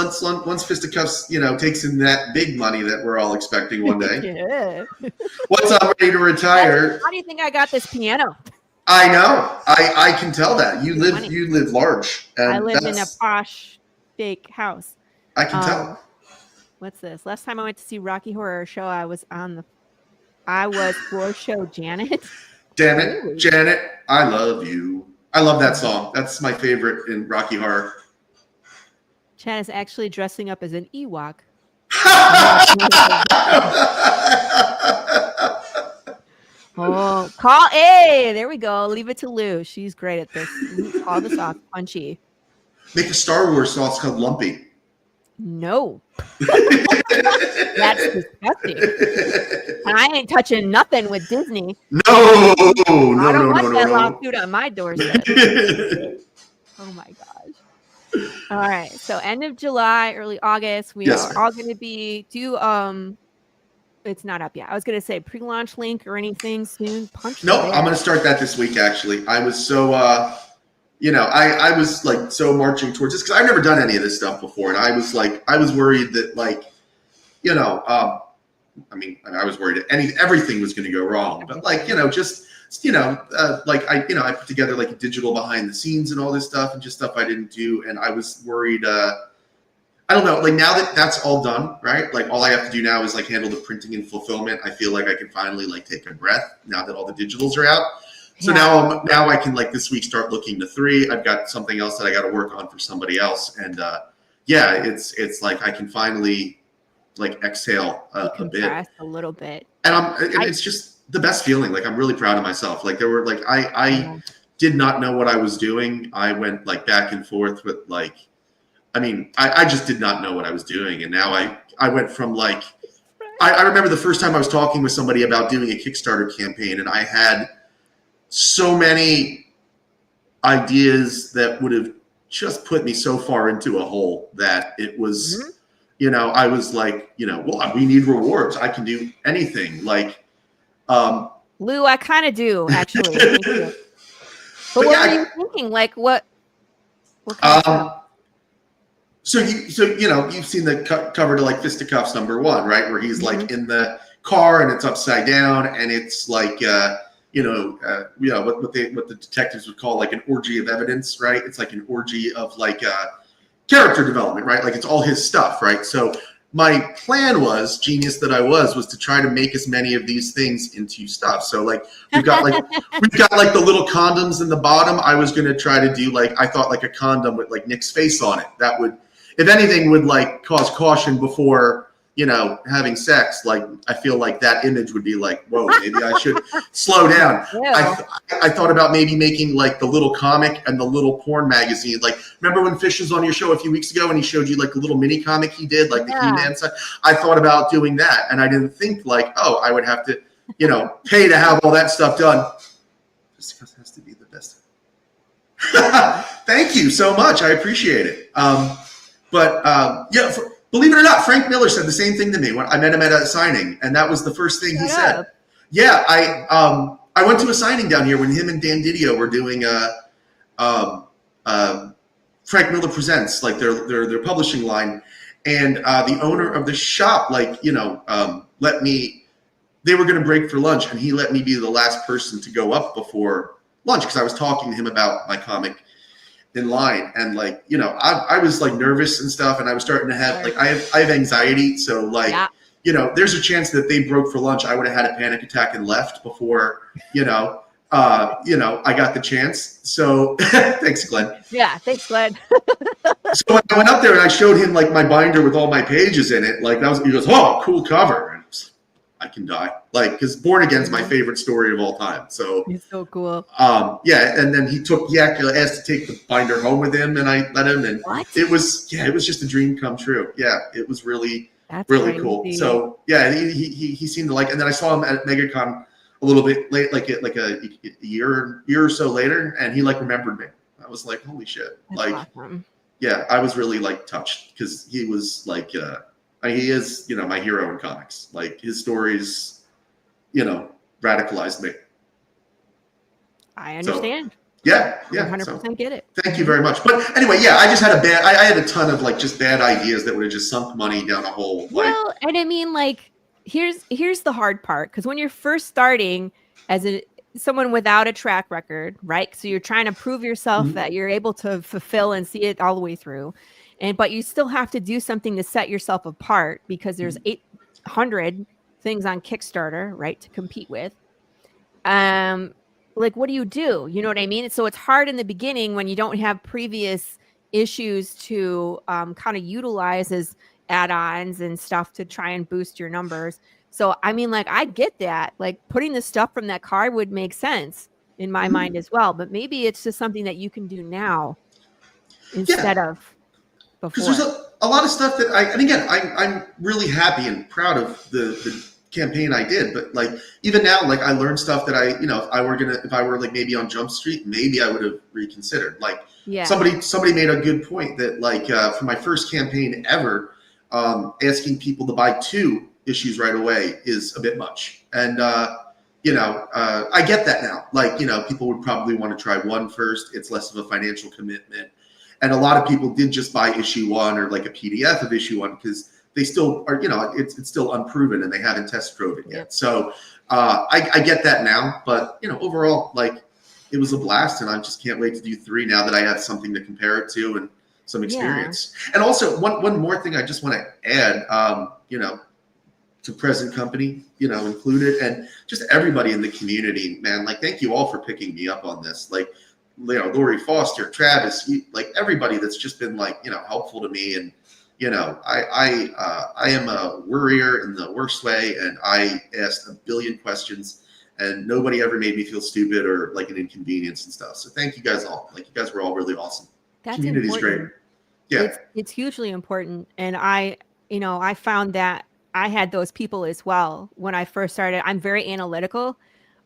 Fisticuffs, takes in that big money that we're all expecting one day. Yeah. Once I'm ready to retire. How do you think I got this piano? I know. I can tell that you live large. And I live in a posh, fake house. I can tell. What's this? Last time I went to see Rocky Horror Show, I was floor show Janet. Damn it, Janet! I love you. I love that song. That's my favorite in Rocky Horror. Chad is actually dressing up as an Ewok. Oh, hey, there we go. Leave it to Lou. She's great at this. Call this off. Punchy. Make a Star Wars sauce called Lumpy. No. That's disgusting. And I ain't touching nothing with Disney. No. I don't want that lawsuit on my doorstep. Oh my gosh. All right. So end of July, early August, we are all going to be it's not up yet. I was going to say pre-launch link or anything soon. No, I'm going to start that this week. Actually, I was so, I was like so marching towards this because I've never done any of this stuff before. And I was worried that I was worried that everything was going to go wrong, but I put together like a digital behind the scenes and all this stuff and just stuff I didn't do. And I was worried, I don't know, like now that that's all done, right? Like all I have to do now is like handle the printing and fulfillment. I feel like I can finally like take a breath now that all the digitals are out. So now I can like this week start looking to 3. I've got something else that I got to work on for somebody else. And it's like I can finally like exhale a bit. A little bit. And it's just the best feeling. Like I'm really proud of myself. Like there were like, I did not know what I was doing. I went like back and forth with like, I just did not know what I was doing. And now I went from like, I remember the first time I was talking with somebody about doing a Kickstarter campaign and I had so many ideas that would have just put me so far into a hole that it was, I was like, well, we need rewards. I can do anything. Like, Lou, I kind of do actually. Thank you. But what were you thinking? Like what kind of stuff? So you've seen the cover to like Fisticuffs #1, right? Where he's like in the car and it's upside down and it's like, what the detectives would call like an orgy of evidence, right? It's like an orgy of like character development, right? Like it's all his stuff, right? So my plan was, genius that I was to try to make as many of these things into stuff. So like we've got like the little condoms in the bottom. I was gonna try to do like I thought like a condom with like Nick's face on it. That would, if anything, would like cause caution before having sex. Like I feel like that image would be like, whoa, maybe I should slow down. Yeah. I thought about maybe making like the little comic and the little porn magazine. Like remember when Fish was on your show a few weeks ago and he showed you like the little mini comic he did, like the He-Man side? I thought about doing that and I didn't think like, oh, I would have to, pay to have all that stuff done. Just because it has to be the best. Thank you so much. I appreciate it. Believe it or not, Frank Miller said the same thing to me when I met him at a signing, and that was the first thing he said. Yeah, I went to a signing down here when him and Dan Didio were doing Frank Miller Presents, like their publishing line, and the owner of the shop, let me. They were going to break for lunch, and he let me be the last person to go up before lunch because I was talking to him about my comic. in line, and like, you know, I was like nervous and stuff, and I was starting to have like I have anxiety, so like, you know, there's a chance that they broke for lunch, I would have had a panic attack and left before, you know, I got the chance. So thanks, Glenn. Yeah, thanks, Glenn. So when I went up there and I showed him like my binder with all my pages in it, like he goes, "Oh, cool cover." And I can die, like, because Born Again's my favorite story of all time. So it's so cool. Yeah, and then he took Yak asked to take the binder home with him, and I let him, and it was just a dream come true. Yeah, it was really really cool. So yeah, he seemed to like, and then I saw him at MegaCon a little bit late, like a year or so later, and he like remembered me. I was like, holy shit. That's like awesome. Yeah, I was really like touched, because he was like he is, you know, my hero in comics. Like his stories, you know, radicalized me. I understand. So, yeah, 100% get it. Thank you very much. But anyway, yeah, I just had I had a ton of like just bad ideas that would have just sunk money down a hole. Well, and I mean, like, here's the hard part, because when you're first starting as someone without a track record, right? So you're trying to prove yourself that you're able to fulfill and see it all the way through. But you still have to do something to set yourself apart, because there's 800 things on Kickstarter, right, to compete with. Like, what do? You know what I mean? So it's hard in the beginning when you don't have previous issues to kind of utilize as add-ons and stuff to try and boost your numbers. So, I mean, like, I get that. Like, putting the stuff from that card would make sense in my mind as well. But maybe it's just something that you can do now instead of before. Because there's a lot of stuff that and again, I'm really happy and proud of the campaign I did. But like, even now, like, I learned stuff that I, you know, if I were like maybe on Jump Street, maybe I would have reconsidered. Like, somebody made a good point that like for my first campaign ever, asking people to buy 2 issues right away is a bit much. And you know, I get that now. Like, you know, people would probably want to try 1 first. It's less of a financial commitment. And a lot of people did just buy issue 1 or like a PDF of issue 1, because they still are, you know, it's still unproven and they haven't test drove it yet. So I get that now, but you know, overall, like, it was a blast, and I just can't wait to do 3 now that I have something to compare it to and some experience. And also one more thing I just want to add, you know, to present company, you know, included, and just everybody in the community, man, like, thank you all for picking me up on this. Like, you know, Laurie, Foster, Travis, like everybody that's just been like, you know, helpful to me. And, you know, I am a worrier in the worst way, and I asked a billion questions, and nobody ever made me feel stupid or like an inconvenience and stuff. So thank you guys all. Like, you guys were all really awesome. That's Community's important. Great. Yeah. It's hugely important. And I found that I had those people as well when I first started. I'm very analytical.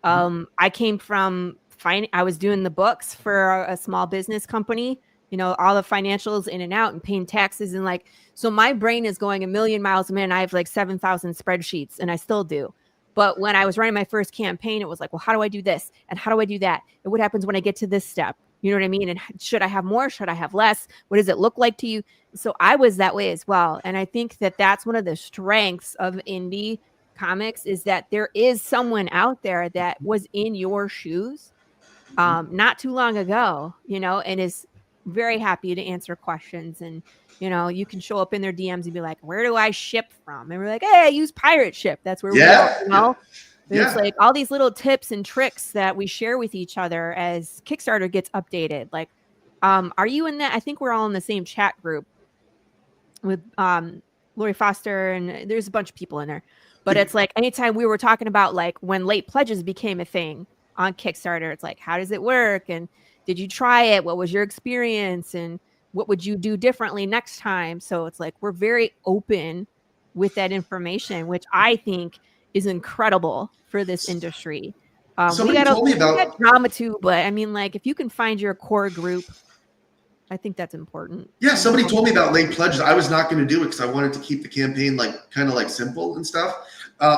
I came from I was doing the books for a small business company, you know, all the financials in and out and paying taxes, and like, so my brain is going a million miles a minute. I have like 7,000 spreadsheets, and I still do. But when I was running my first campaign, it was like, well, how do I do this? And how do I do that? And what happens when I get to this step? You know what I mean? And should I have more? Should I have less? What does it look like to you? So I was that way as well. And I think that that's one of the strengths of indie comics, is that there is someone out there that was in your shoes not too long ago, you know, and is very happy to answer questions. And, you know, you can show up in their DMs and be like, where do I ship from? And we're like, hey, I use Pirate Ship. That's where we are, you know? It's like all these little tips and tricks that we share with each other as Kickstarter gets updated. Like, are you in that? I think we're all in the same chat group with Laurie Foster, and there's a bunch of people in there. But it's like, anytime we were talking about like when late pledges became a thing on Kickstarter, it's like, how does it work? And did you try it? What was your experience? And what would you do differently next time? So it's like, we're very open with that information, which I think is incredible for this industry. Somebody told me about drama too, but I mean, like, if you can find your core group, I think that's important. Yeah, somebody told me about late pledges. I was not going to do it because I wanted to keep the campaign like kind of like simple and stuff.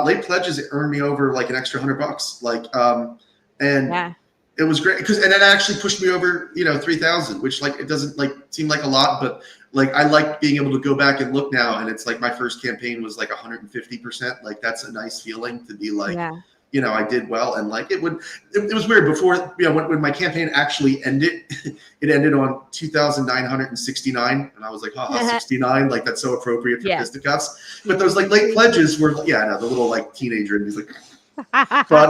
Late pledges, it earned me over like an extra $100. Like, and it was great because, and it actually pushed me over, you know, 3,000, which like, it doesn't like seem like a lot, but like, I like being able to go back and look now. And it's like my first campaign was like 150%. Like, that's a nice feeling to be like, I did well. And like it was weird before, when my campaign actually ended, it ended on 2,969. And I was like, haha, 69. Like that's so appropriate for Fisticuffs. But those like late pledges were, the little like teenager. And he's like, but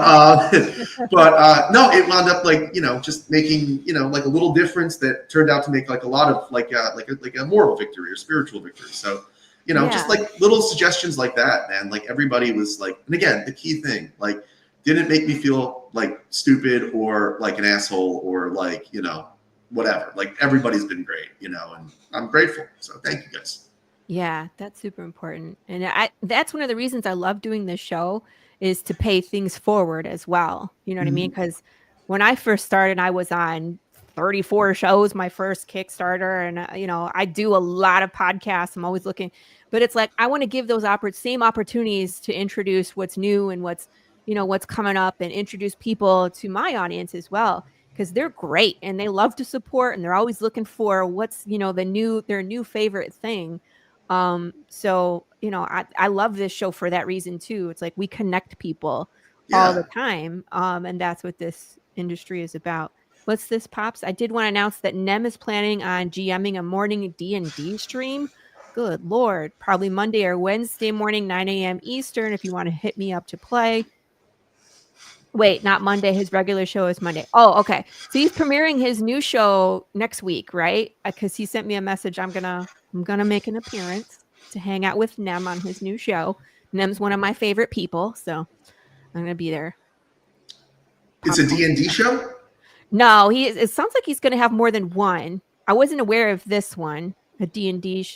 no, it wound up like, just making, like a little difference that turned out to make like a lot of like a moral victory or spiritual victory. So, just like little suggestions like that, man. Like everybody was like, and again, the key thing, like, didn't make me feel like stupid or like an asshole or like, whatever. Like everybody's been great, and I'm grateful. So thank you guys. Yeah, that's super important. And that's one of the reasons I love doing this show is to pay things forward as well. You know what I mean? Because when I first started, I was on 34 shows, my first Kickstarter. And, I do a lot of podcasts. I'm always looking. But it's like, I want to give those same opportunities to introduce what's new and what's coming up and introduce people to my audience as well. Because they're great and they love to support and they're always looking for what's, their new favorite thing. So, I love this show for that reason too. It's like we connect people all the time. And that's what this industry is about. What's this, Pops? I did want to announce that Nem is planning on GMing a morning D&D stream. Good Lord. Probably Monday or Wednesday morning, 9 a.m. Eastern, if you want to hit me up to play. Wait, not Monday. His regular show is Monday. Oh, okay. So he's premiering his new show next week, right? Because he sent me a message. I'm gonna make an appearance to hang out with Nem on his new show. Nem's one of my favorite people, so I'm gonna be there. It's a D&D show? No, it sounds like he's gonna have more than one. I wasn't aware of this one, a D&D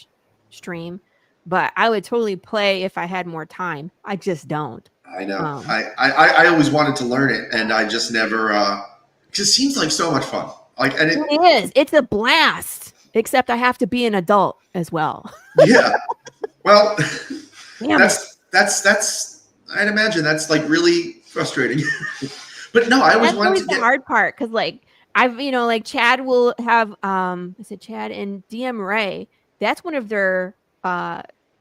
stream, but I would totally play if I had more time. I just don't. I know. I always wanted to learn it, and I just never. It just seems like so much fun. Like, and it is. It's a blast. Except I have to be an adult as well. Yeah. Well, that's. I'd imagine that's like really frustrating. But no, I always wanted to get the hard part because like I've like Chad will have is it Chad and DM Ray? That's one of their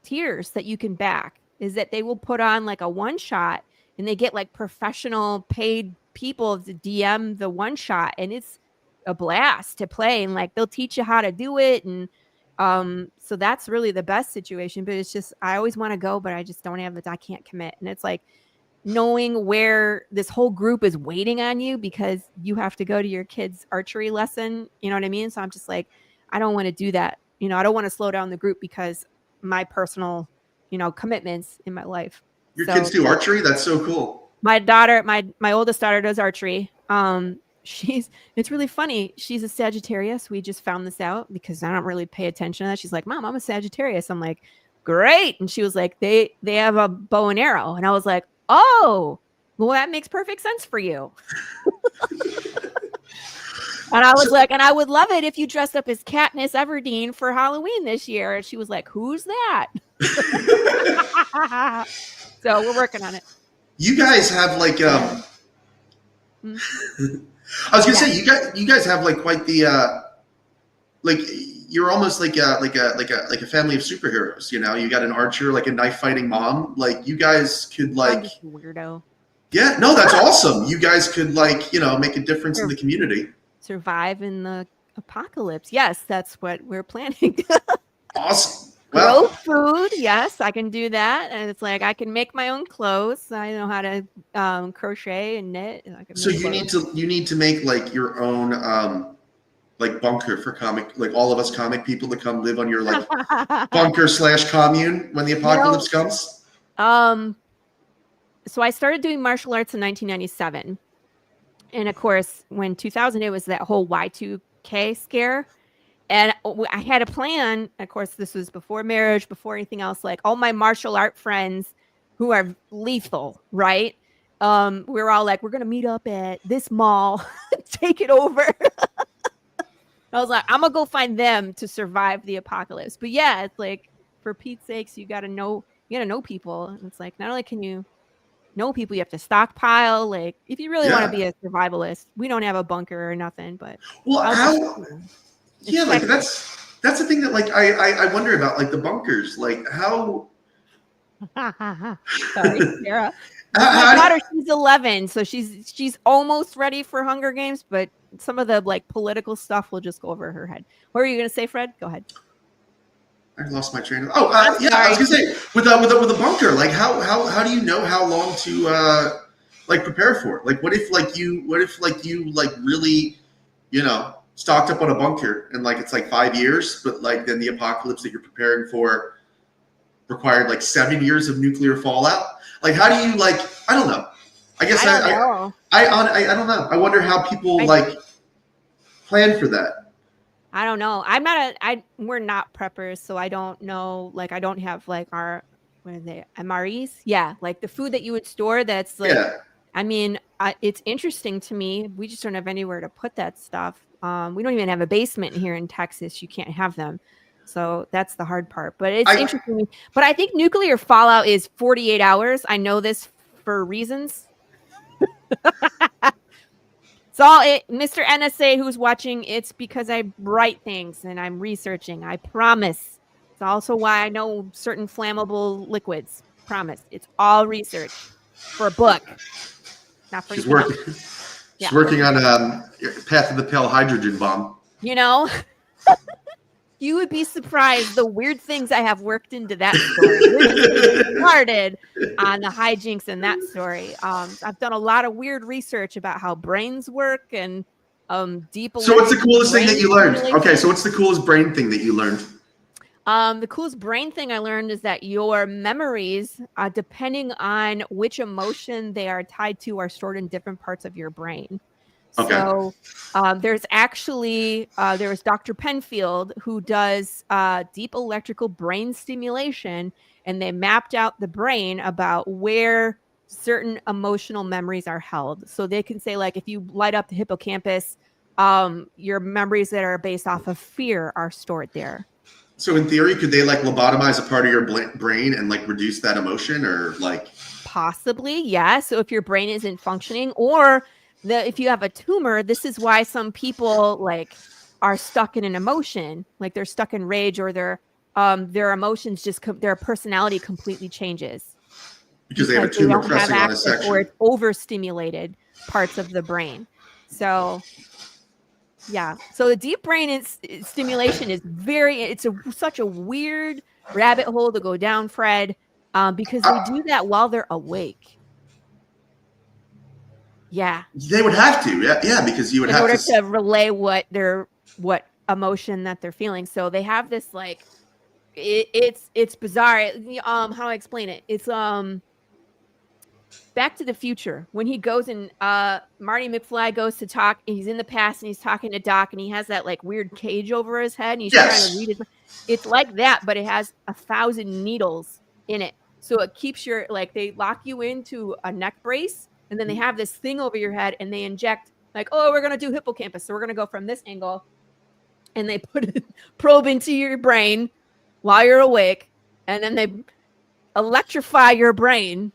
tiers that you can back. Is that they will put on like a one shot and they get like professional paid people to DM the one shot and it's a blast to play and like they'll teach you how to do it and so that's really the best situation. But it's just I always want to go, but I just don't have I can't commit. And it's like knowing where this whole group is waiting on you because you have to go to your kid's archery lesson. You know what I mean? So I'm just like, I don't want to do that. I don't want to slow down the group because my personal commitments in my life. Your kids do archery? That's so cool. My daughter, my oldest daughter does archery. It's really funny. She's a Sagittarius. We just found this out because I don't really pay attention to that. She's like, Mom, I'm a Sagittarius. I'm like, great. And she was like, they have a bow and arrow. And I was like, oh, well, that makes perfect sense for you. And I was like, and I would love it if you dressed up as Katniss Everdeen for Halloween this year. And she was like, who's that? So we're working on it. You guys have like I was gonna say you guys have like quite the like you're almost like a family of superheroes. You got an archer, like a knife fighting mom. Like you guys could like weirdo. Yeah, no, that's awesome. You guys could like make a difference in the community. Survive in the apocalypse. Yes, that's what we're planning. Awesome. Grow food. Yes, I can do that. And it's like I can make my own clothes. I know how to crochet and knit. And I can so you need to make like your own like bunker for comic, like all of us comic people to come live on your like bunker / commune when the apocalypse comes. So I started doing martial arts in 1997. And of course, when 2000, it was that whole Y2K scare. And I had a plan. Of course, this was before marriage, before anything else. Like all my martial art friends who are lethal, right? We were all like, we're going to meet up at this mall, take it over. I was like, I'm going to go find them to survive the apocalypse. But yeah, it's like, for Pete's sakes, you got to know people. And it's like, not only can you know people, you have to stockpile. Like, if you really want to be a survivalist, we don't have a bunker or nothing. But like that's the thing that like I wonder about, like the bunkers. Like how Sorry, Sarah. My How do daughter, she's 11, so she's almost ready for Hunger Games, but some of the like political stuff will just go over her head. What are you gonna say, Fred? Go ahead. I lost my train of. I'm Yeah, I was sorry. gonna say with a bunker, like how do you know how long to like prepare for it? Like what if you like really, stocked up on a bunker and like it's like 5 years, but like then the apocalypse that you're preparing for required like 7 years of nuclear fallout. Like how do you like? I don't know. I guess I don't know. I don't know. I wonder how people I like plan for that. I don't know. We're not preppers, so I don't know. Like, I don't have like our, what are they? MREs? Yeah, like the food that you would store. That's like, Yeah. I mean, it's interesting to me. We just don't have anywhere to put that stuff. We don't even have a basement here in Texas. You can't have them. So that's the hard part. But it's I interesting. But I think nuclear fallout is 48 hours. I know this for reasons. It's all it, Mr. NSA who's watching. It's because I write things and I'm researching. I promise. It's also why I know certain flammable liquids. Promise. It's all research for a book, not for she's anything else. working. Yeah. She's working on Path of the Pale hydrogen bomb. You know, you would be surprised the weird things I have worked into that story. We're started on the hijinks in that story. I've done a lot of weird research about how brains work and deep. So what's the coolest thing that you learned? Stimulation. Okay, so what's the coolest brain thing that you learned? The coolest brain thing I learned is that your memories, depending on which emotion they are tied to, are stored in different parts of your brain. Okay. So there's actually there's Dr. Penfield who does deep electrical brain stimulation, and they mapped out the brain about where certain emotional memories are held. So they can say, like, if you light up the hippocampus, your memories that are based off of fear are stored there. So in theory, could they like lobotomize a part of your brain and like reduce that emotion, or like? Possibly, yeah. So if your brain isn't functioning, or if you have a tumor, this is why some people like are stuck in an emotion, like they're stuck in rage, or their emotions just their personality completely changes Because they have a tumor don't pressing have on a access, section. or it's overstimulated parts of the brain. So yeah, so the deep brain stimulation is such a weird rabbit hole to go down, Fred, because they do that while they're awake. Yeah, they would have to. Yeah, because you would have in order to relay what emotion that they're feeling. So they have this like it's bizarre. How do I explain it? It's Back to the Future, when he goes and Marty McFly goes to talk, and he's in the past and he's talking to Doc, and he has that like weird cage over his head and he's trying to read it. It's like that, but it has 1,000 needles in it. So it keeps they lock you into a neck brace, and then they have this thing over your head and they inject like, oh, we're going to do hippocampus. So we're going to go from this angle, and they put a probe into your brain while you're awake, and then they electrify your brain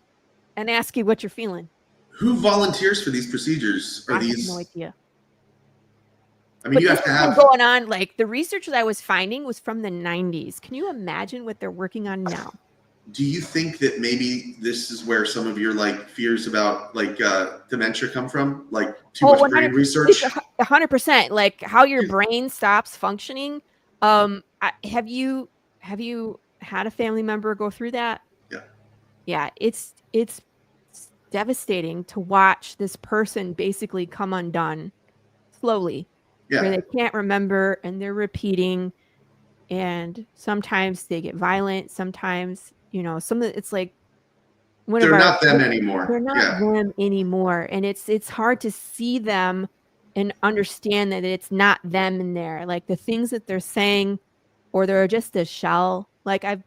and ask you what you're feeling. Who volunteers for these procedures? I have no idea. I mean, you have to have going on. Like the research that I was finding was from the 90s. Can you imagine what they're working on now? Do you think that maybe this is where some of your like fears about like dementia come from? Like too much brain research? 100%. Like how your brain stops functioning. Have you had a family member go through that? Yeah. Yeah, it's devastating to watch this person basically come undone slowly. Yeah. Where they can't remember and they're repeating, and sometimes they get violent. Sometimes, it's like they're not them anymore. They're not them anymore. And it's hard to see them and understand that it's not them in there. Like the things that they're saying, or they're just a shell. Like I've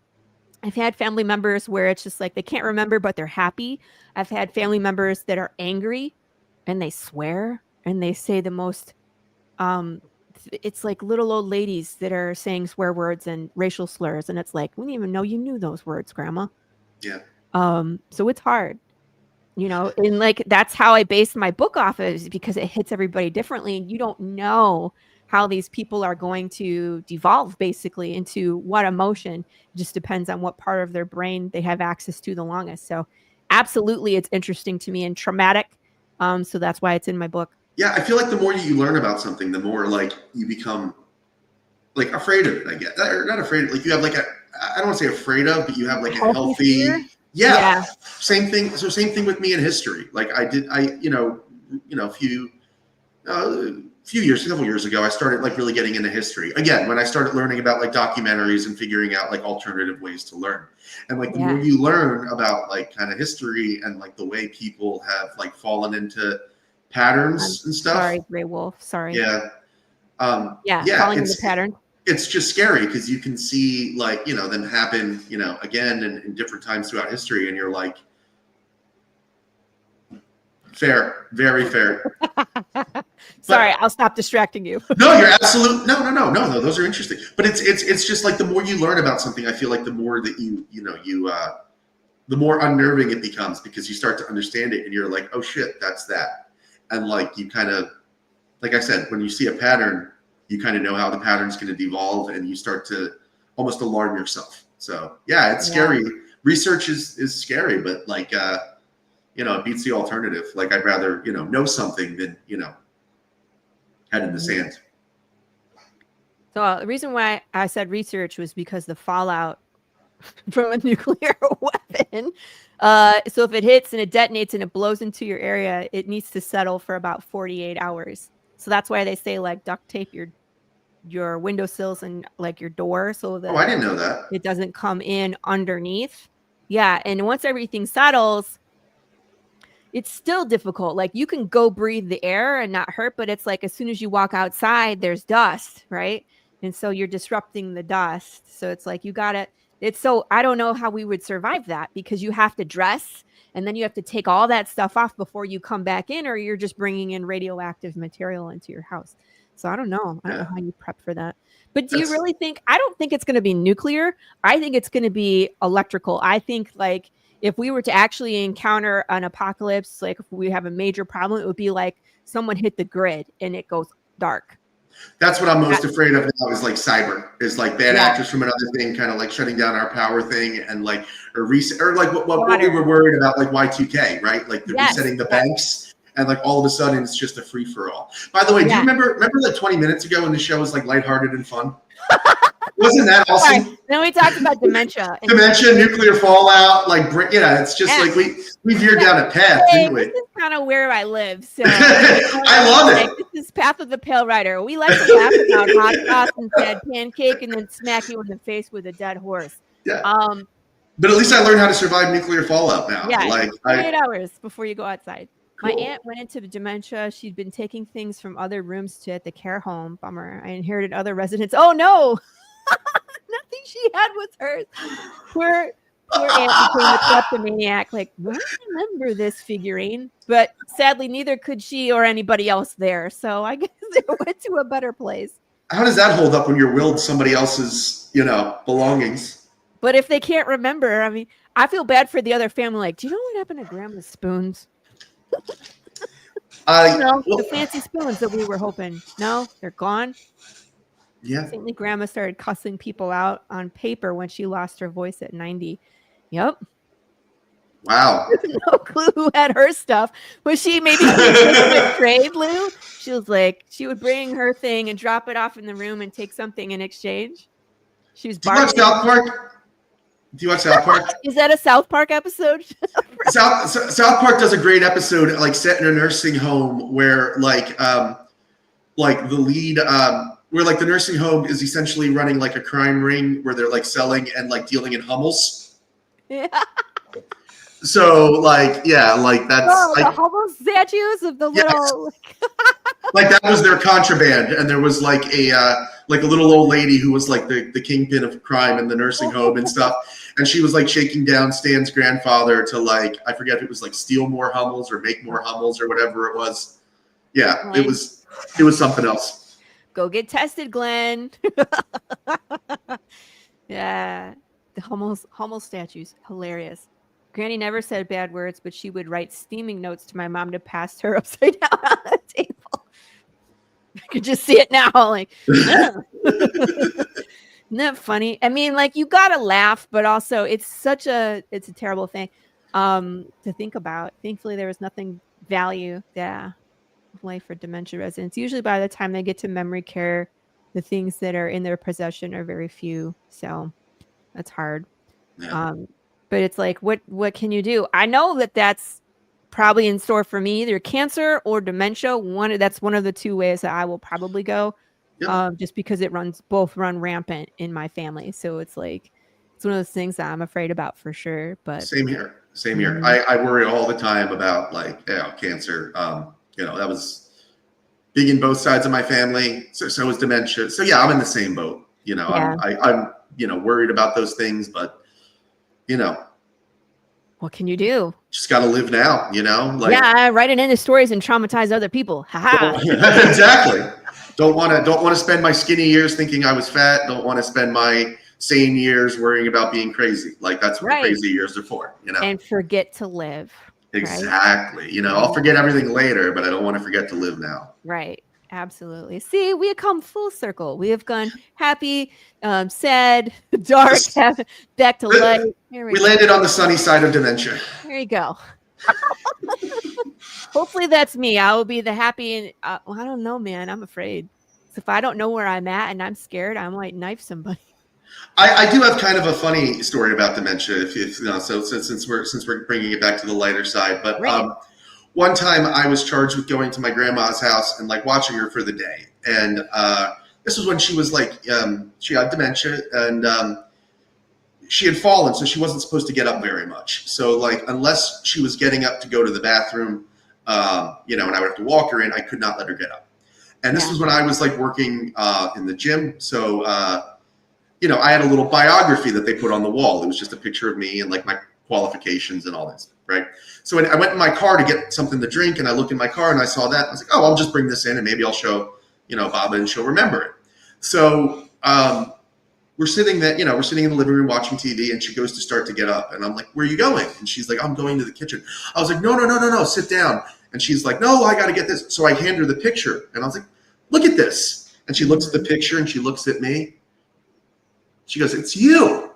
had family members where it's just like they can't remember, but they're happy. I've had family members that are angry and they swear and they say the most, it's like little old ladies that are saying swear words and racial slurs. And it's like, we didn't even know you knew those words, Grandma. Yeah. So it's hard, and like, that's how I base my book off of, is because it hits everybody differently. And you don't know how these people are going to devolve basically into what emotion. It just depends on what part of their brain they have access to the longest. So absolutely, it's interesting to me and traumatic. So that's why it's in my book. Yeah, I feel like the more you learn about something, the more like you become like afraid of it, I guess. Or not afraid of, like you have like I don't want to say afraid of, but you have like a healthy yeah. Same thing. So same thing with me in history. Like a couple years ago, I started like really getting into history again when I started learning about like documentaries and figuring out like alternative ways to learn. And like the more you learn about like kind of history and like the way people have like fallen into patterns and stuff. Sorry, Gray Wolf. Sorry. Yeah. Falling into patterns. It's just scary because you can see like, them happen, again and in different times throughout history. And you're like, fair, very fair. Sorry, I'll stop distracting you. No, you're absolute. No. Those are interesting. But it's just like the more you learn about something, I feel like the more that the more unnerving it becomes because you start to understand it and you're like, oh shit, that's that. And like you kind of, like I said, when you see a pattern, you kind of know how the pattern's going to devolve and you start to almost alarm yourself. So yeah, it's scary. Research is scary, but like, it beats the alternative. Like I'd rather, know something than, head in the sand. So the reason why I said research was because the fallout from a nuclear weapon. So if it hits and it detonates and it blows into your area, it needs to settle for about 48 hours. So that's why they say like duct tape your windowsills and like your door so that I didn't know that. It doesn't come in underneath. Yeah. And once everything settles, it's still difficult. Like you can go breathe the air and not hurt, but it's like as soon as you walk outside, there's dust, right? And so you're disrupting the dust. So it's like I don't know how we would survive that because you have to dress and then you have to take all that stuff off before you come back in, or you're just bringing in radioactive material into your house. So I don't know. I don't know how you prep for that. But do you really think, I don't think it's going to be nuclear. I think it's going to be electrical. I think like if we were to actually encounter an apocalypse, like if we have a major problem, it would be like someone hit the grid and it goes dark. That's what I'm most afraid of now is like cyber, is like bad actors from another thing kind of like shutting down our power thing and like or like what we were worried about like Y2K, right? Like the resetting the banks and like all of a sudden it's just a free for all. By the way, do you remember like 20 minutes ago when the show was like lighthearted and fun? Wasn't that awesome? Right. Then we talked about dementia. Nuclear fallout, like it's just like we veered down a path, didn't we? This is kind of where I live, so I love it. This is Path of the Pale Rider. We like to laugh about hot sauce and dead pancake, and then smack you in the face with a dead horse. Yeah. But at least I learned how to survive nuclear fallout now. Yeah, like 48 hours before you go outside. Cool. My aunt went into dementia. She'd been taking things from other rooms at the care home. Bummer. I inherited other residents. Oh no. Nothing she had was hers. Poor aunt became a kleptomaniac. Like, I don't remember this figurine, but sadly, neither could she or anybody else there. So I guess it went to a better place. How does that hold up when you're willed somebody else's, belongings? But if they can't remember, I mean, I feel bad for the other family. Like, do you know what happened to Grandma's spoons? The fancy spoons that we were hoping. No, they're gone. Yeah. Recently, Grandma started cussing people out on paper when she lost her voice at 90. Yep. Wow. No clue who had her stuff. Was she maybe a trade, Lou? She was like, she would bring her thing and drop it off in the room and take something in exchange. She was bargaining. Do you watch South Park? Do you watch South Park? Is that a South Park episode? South Park does a great episode, like set in a nursing home where like the lead where like the nursing home is essentially running like a crime ring where they're like selling and like dealing in Hummels. Yeah. So like, yeah, like that's the Hummels statues of the little like that was their contraband. And there was like a little old lady who was like the kingpin of crime in the nursing home and stuff. And she was like shaking down Stan's grandfather to like, I forget if it was like steal more Hummels or make more Hummels or whatever it was. Yeah, right. It was something else. Go get tested, Glenn. Yeah. The Hummel statues. Hilarious. Granny never said bad words, but she would write steaming notes to my mom to pass her upside down on the table. could just see it now. Like, oh. Isn't that funny? I mean, like, you gotta laugh, but also it's a terrible thing to think about. Thankfully, there was nothing value, life for dementia residents. Usually by the time they get to memory care, the things that are in their possession are very few. So that's hard. Yeah. But it's like, what can you do? I know that that's probably in store for me, either cancer or dementia. That's one of the two ways that I will probably go. Yep. Just because both run rampant in my family. So it's like, it's one of those things that I'm afraid about for sure. But Same here. Same here. I worry all the time about like cancer. That was big in both sides of my family. So was dementia. So yeah, I'm in the same boat. Yeah. I'm worried about those things, but what can you do? just got to live now. Like, yeah, write it into stories and traumatize other people. Haha. Exactly. Don't want to spend my skinny years thinking I was fat. Don't want to spend my sane years worrying about being crazy. Like, that's what crazy years are for, And forget to live. Exactly. Right? I'll forget everything later, but I don't want to forget to live now. Right. Absolutely. See, we have come full circle. We have gone happy, sad, dark, back to light. We landed on the sunny side of dementia. There you go. Hopefully that's me. I will be the happy and I don't know, man. I'm afraid. So if I don't know where I'm at and I'm scared, I might knife somebody. I do have kind of a funny story about dementia, so since we're bringing it back to the lighter side. But one time I was charged with going to my grandma's house and like watching her for the day, and this was when she was like she had dementia and she had fallen, so she wasn't supposed to get up very much. So like unless she was getting up to go to the bathroom, and I would have to walk her in, I could not let her get up. And this was when I was like working in the gym, so. I had a little biography that they put on the wall. It was just a picture of me and like my qualifications and all this, right? So when I went in my car to get something to drink and I looked in my car and I saw that, I was like, oh, I'll just bring this in and maybe I'll show, Baba and she'll remember it. So we're sitting in the living room watching TV and she goes to start to get up and I'm like, where are you going? And she's like, I'm going to the kitchen. I was like, no, sit down. And she's like, no, I got to get this. So I hand her the picture and I was like, look at this. And she looks at the picture and she looks at me. She goes, it's you.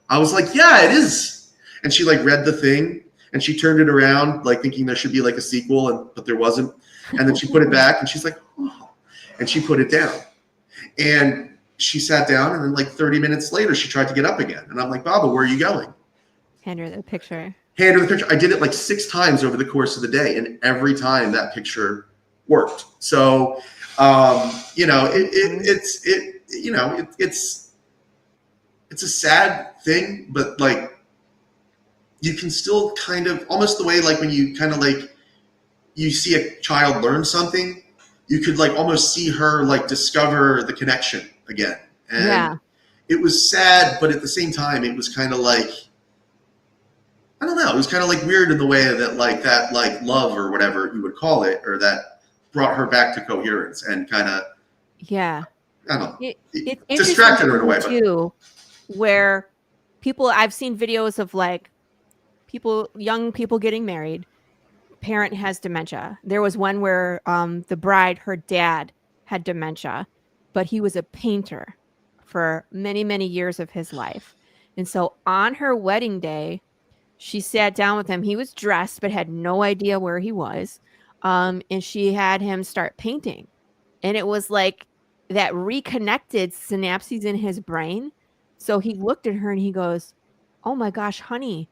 I was like, yeah, it is. And she like read the thing and she turned it around, like thinking there should be like a sequel, but there wasn't. And then she put it back and she's like, oh, and she put it down. And she sat down and then like 30 minutes later, she tried to get up again. And I'm like, Baba, where are you going? Hand her the picture. I did it like 6 times over the course of the day. And every time that picture worked. So, it's a sad thing, but like you can still kind of almost the way like when you kind of like you see a child learn something, you could like almost see her like discover the connection again. And it was sad, but at the same time, it was kind of like, I don't know, it was kind of like weird in the way that like love or whatever you would call it, or that brought her back to coherence and kind of, I don't know, it's distracted her in a way. Too, where I've seen videos of like young people getting married, parent has dementia. There was one where the bride, her dad had dementia, but he was a painter for many, many years of his life. And so on her wedding day, she sat down with him. He was dressed, but had no idea where he was. And she had him start painting. And it was like that reconnected synapses in his brain. So he looked at her and he goes, oh my gosh, honey,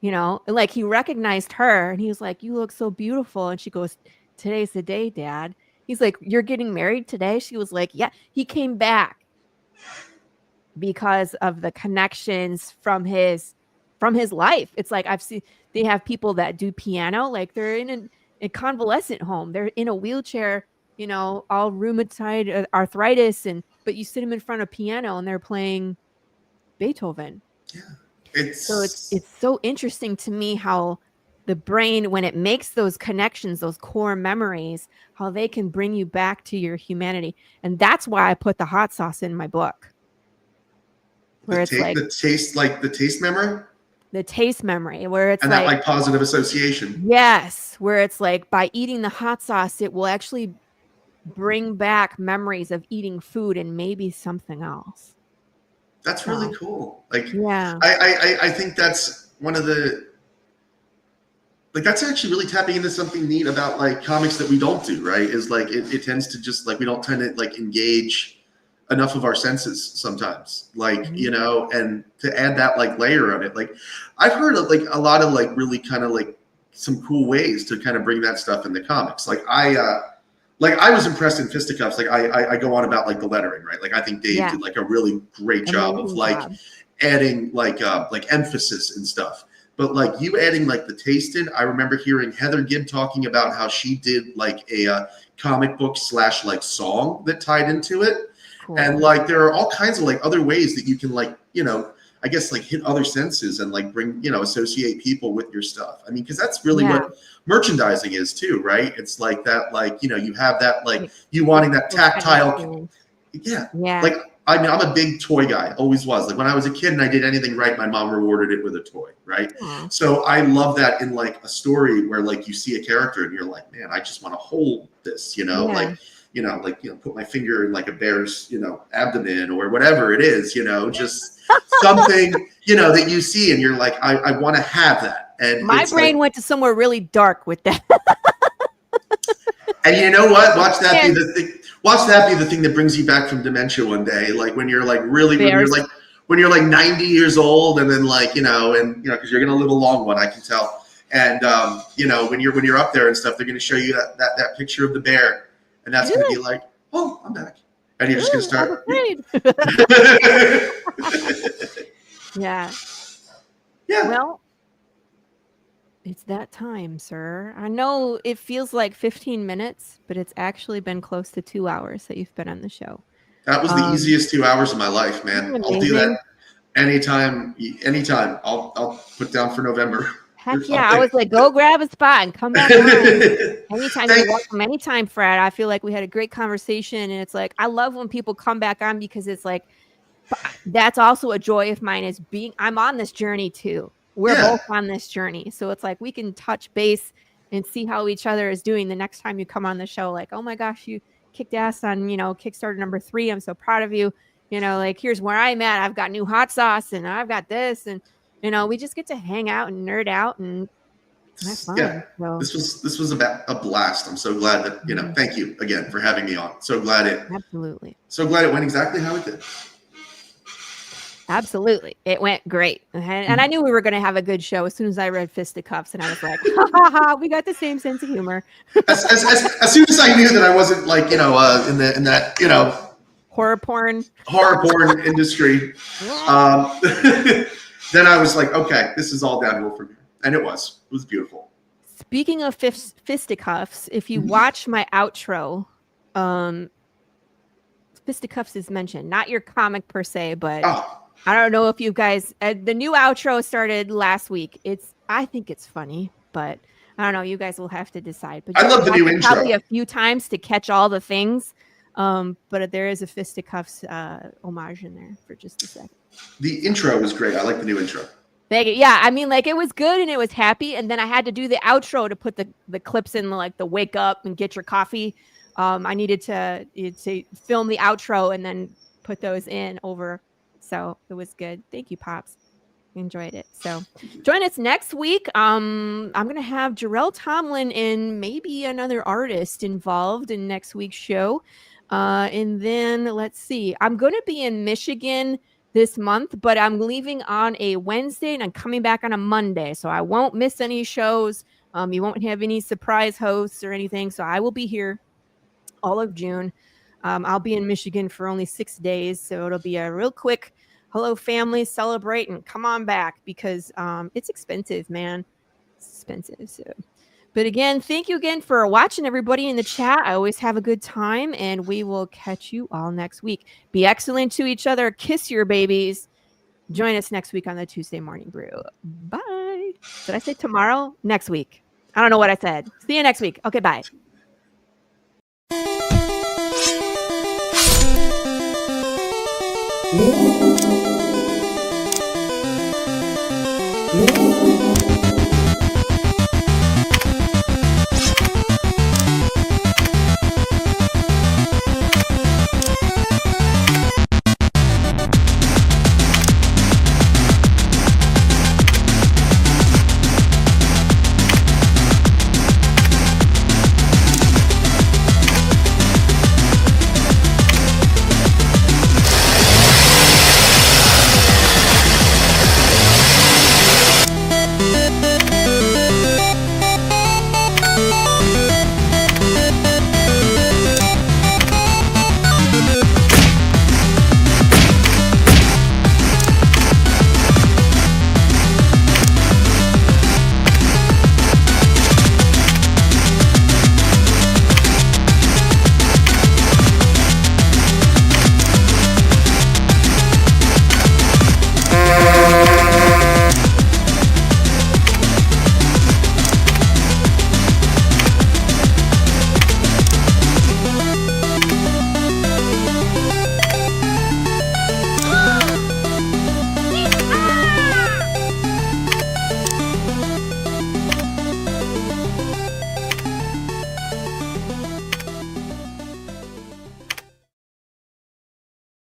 like he recognized her and he was like, you look so beautiful. And she goes, today's the day, Dad. He's like, you're getting married today? She was like, yeah. He came back because of the connections from his life. It's like they have people that do piano, like they're in a convalescent home. They're in a wheelchair, all rheumatoid arthritis, but you sit them in front of a piano and they're playing Beethoven. Yeah. It's so interesting to me how the brain, when it makes those connections, those core memories, how they can bring you back to your humanity. And that's why I put the hot sauce in my book. Where the taste memory? The taste memory, where it's and that like positive association. Yes, where it's like by eating the hot sauce, it will actually bring back memories of eating food and maybe something else. That's really cool. Like, yeah. I think that's one of the, like, that's actually really tapping into something neat about like comics that we don't do, right? Is like, it tends to just like, we don't tend to like engage enough of our senses sometimes, like, you know, and to add that like layer of it, like I've heard of like a lot of like really kind of like some cool ways to kind of bring that stuff in the comics. Like I was impressed in Fisticuffs. Like I go on about like the lettering, right? Like I think Dave did like a really great job of like adding like emphasis and stuff. But like you adding like the taste in, I remember hearing Heather Gibb talking about how she did like a comic book / like song that tied into it. Cool. And like there are all kinds of like other ways that you can like, you know, I guess like hit other senses and like bring, you know, associate people with your stuff. I mean, because that's really what merchandising is too, right? It's like that, like, you know, you have that like you wanting that tactile. Yeah. Like, I mean, I'm a big toy guy, always was. Like when I was a kid and I did anything right, my mom rewarded it with a toy, right? So I love that in like a story where like you see a character and you're like, man, I just want to hold this, you know, like, you know, like, you know, put my finger in like a bear's, you know, abdomen or whatever it is, you know, just something, you know, that you see and you're like, I want to have that. And my brain went to somewhere really dark with that. And you know what? Watch that be the thing. Watch that be the thing that brings you back from dementia one day. Like when you're like really, when you're like 90 years old, and then like, you know, and you know, because you're gonna live a long one, I can tell. And you know, when you're up there and stuff, they're gonna show you that picture of the bear, and that's gonna be like, oh, I'm back, and you're just gonna start. Yeah. Well, it's that time, sir. I know it feels like 15 minutes, but it's actually been close to 2 hours that you've been on the show. That was the easiest 2 hours of my life, man. I'll do that anytime. I'll put down for November. Heck yeah. I was like, go grab a spot and come back on. Anytime you're welcome. Anytime, Fred. I feel like we had a great conversation, and it's like, I love when people come back on because it's like, that's also a joy of mine is I'm on this journey too. We're both on this journey. So it's like we can touch base and see how each other is doing the next time you come on the show. Like, oh my gosh, you kicked ass on, you know, Kickstarter number 3. I'm so proud of you. You know, like, here's where I'm at. I've got new hot sauce and I've got this. And, you know, we just get to hang out and nerd out and have fun. Yeah. So. This was a blast. I'm so glad that, you know, thank you again for having me on. So glad it went exactly how it did. Absolutely. It went great. And I knew we were going to have a good show as soon as I read Fisticuffs, and I was like, ha ha ha, we got the same sense of humor. as soon as I knew that I wasn't like, you know, in that, you know, horror porn industry, then I was like, okay, this is all downhill from here. And it was beautiful. Speaking of Fisticuffs, if you watch my outro, Fisticuffs is mentioned, not your comic per se, but I don't know if you guys, the new outro started last week. I think it's funny, but I don't know. You guys will have to decide. But I love the new intro. Probably a few times to catch all the things. But there is a Fisticuffs homage in there for just a second. The intro was great. I like the new intro. Thank you. Yeah, I mean, like, it was good and it was happy. And then I had to do the outro to put the clips in, like the wake up and get your coffee. I needed to film the outro and then put those in over. So it was good. Thank you, Pops. Enjoyed it. So join us next week. I'm going to have Jarrell Tomlin and maybe another artist involved in next week's show. And then let's see. I'm going to be in Michigan this month, but I'm leaving on a Wednesday and I'm coming back on a Monday. So I won't miss any shows. You won't have any surprise hosts or anything. So I will be here all of June. I'll be in Michigan for only 6 days. So it'll be a real quick hello family, celebrate and come on back because it's expensive, man. It's expensive. So, but again, thank you again for watching, everybody in the chat. I always have a good time and we will catch you all next week. Be excellent to each other. Kiss your babies. Join us next week on the Tuesday Morning Brew. Bye. Did I say tomorrow? Next week. I don't know what I said. See you next week. Okay, bye. Ooh.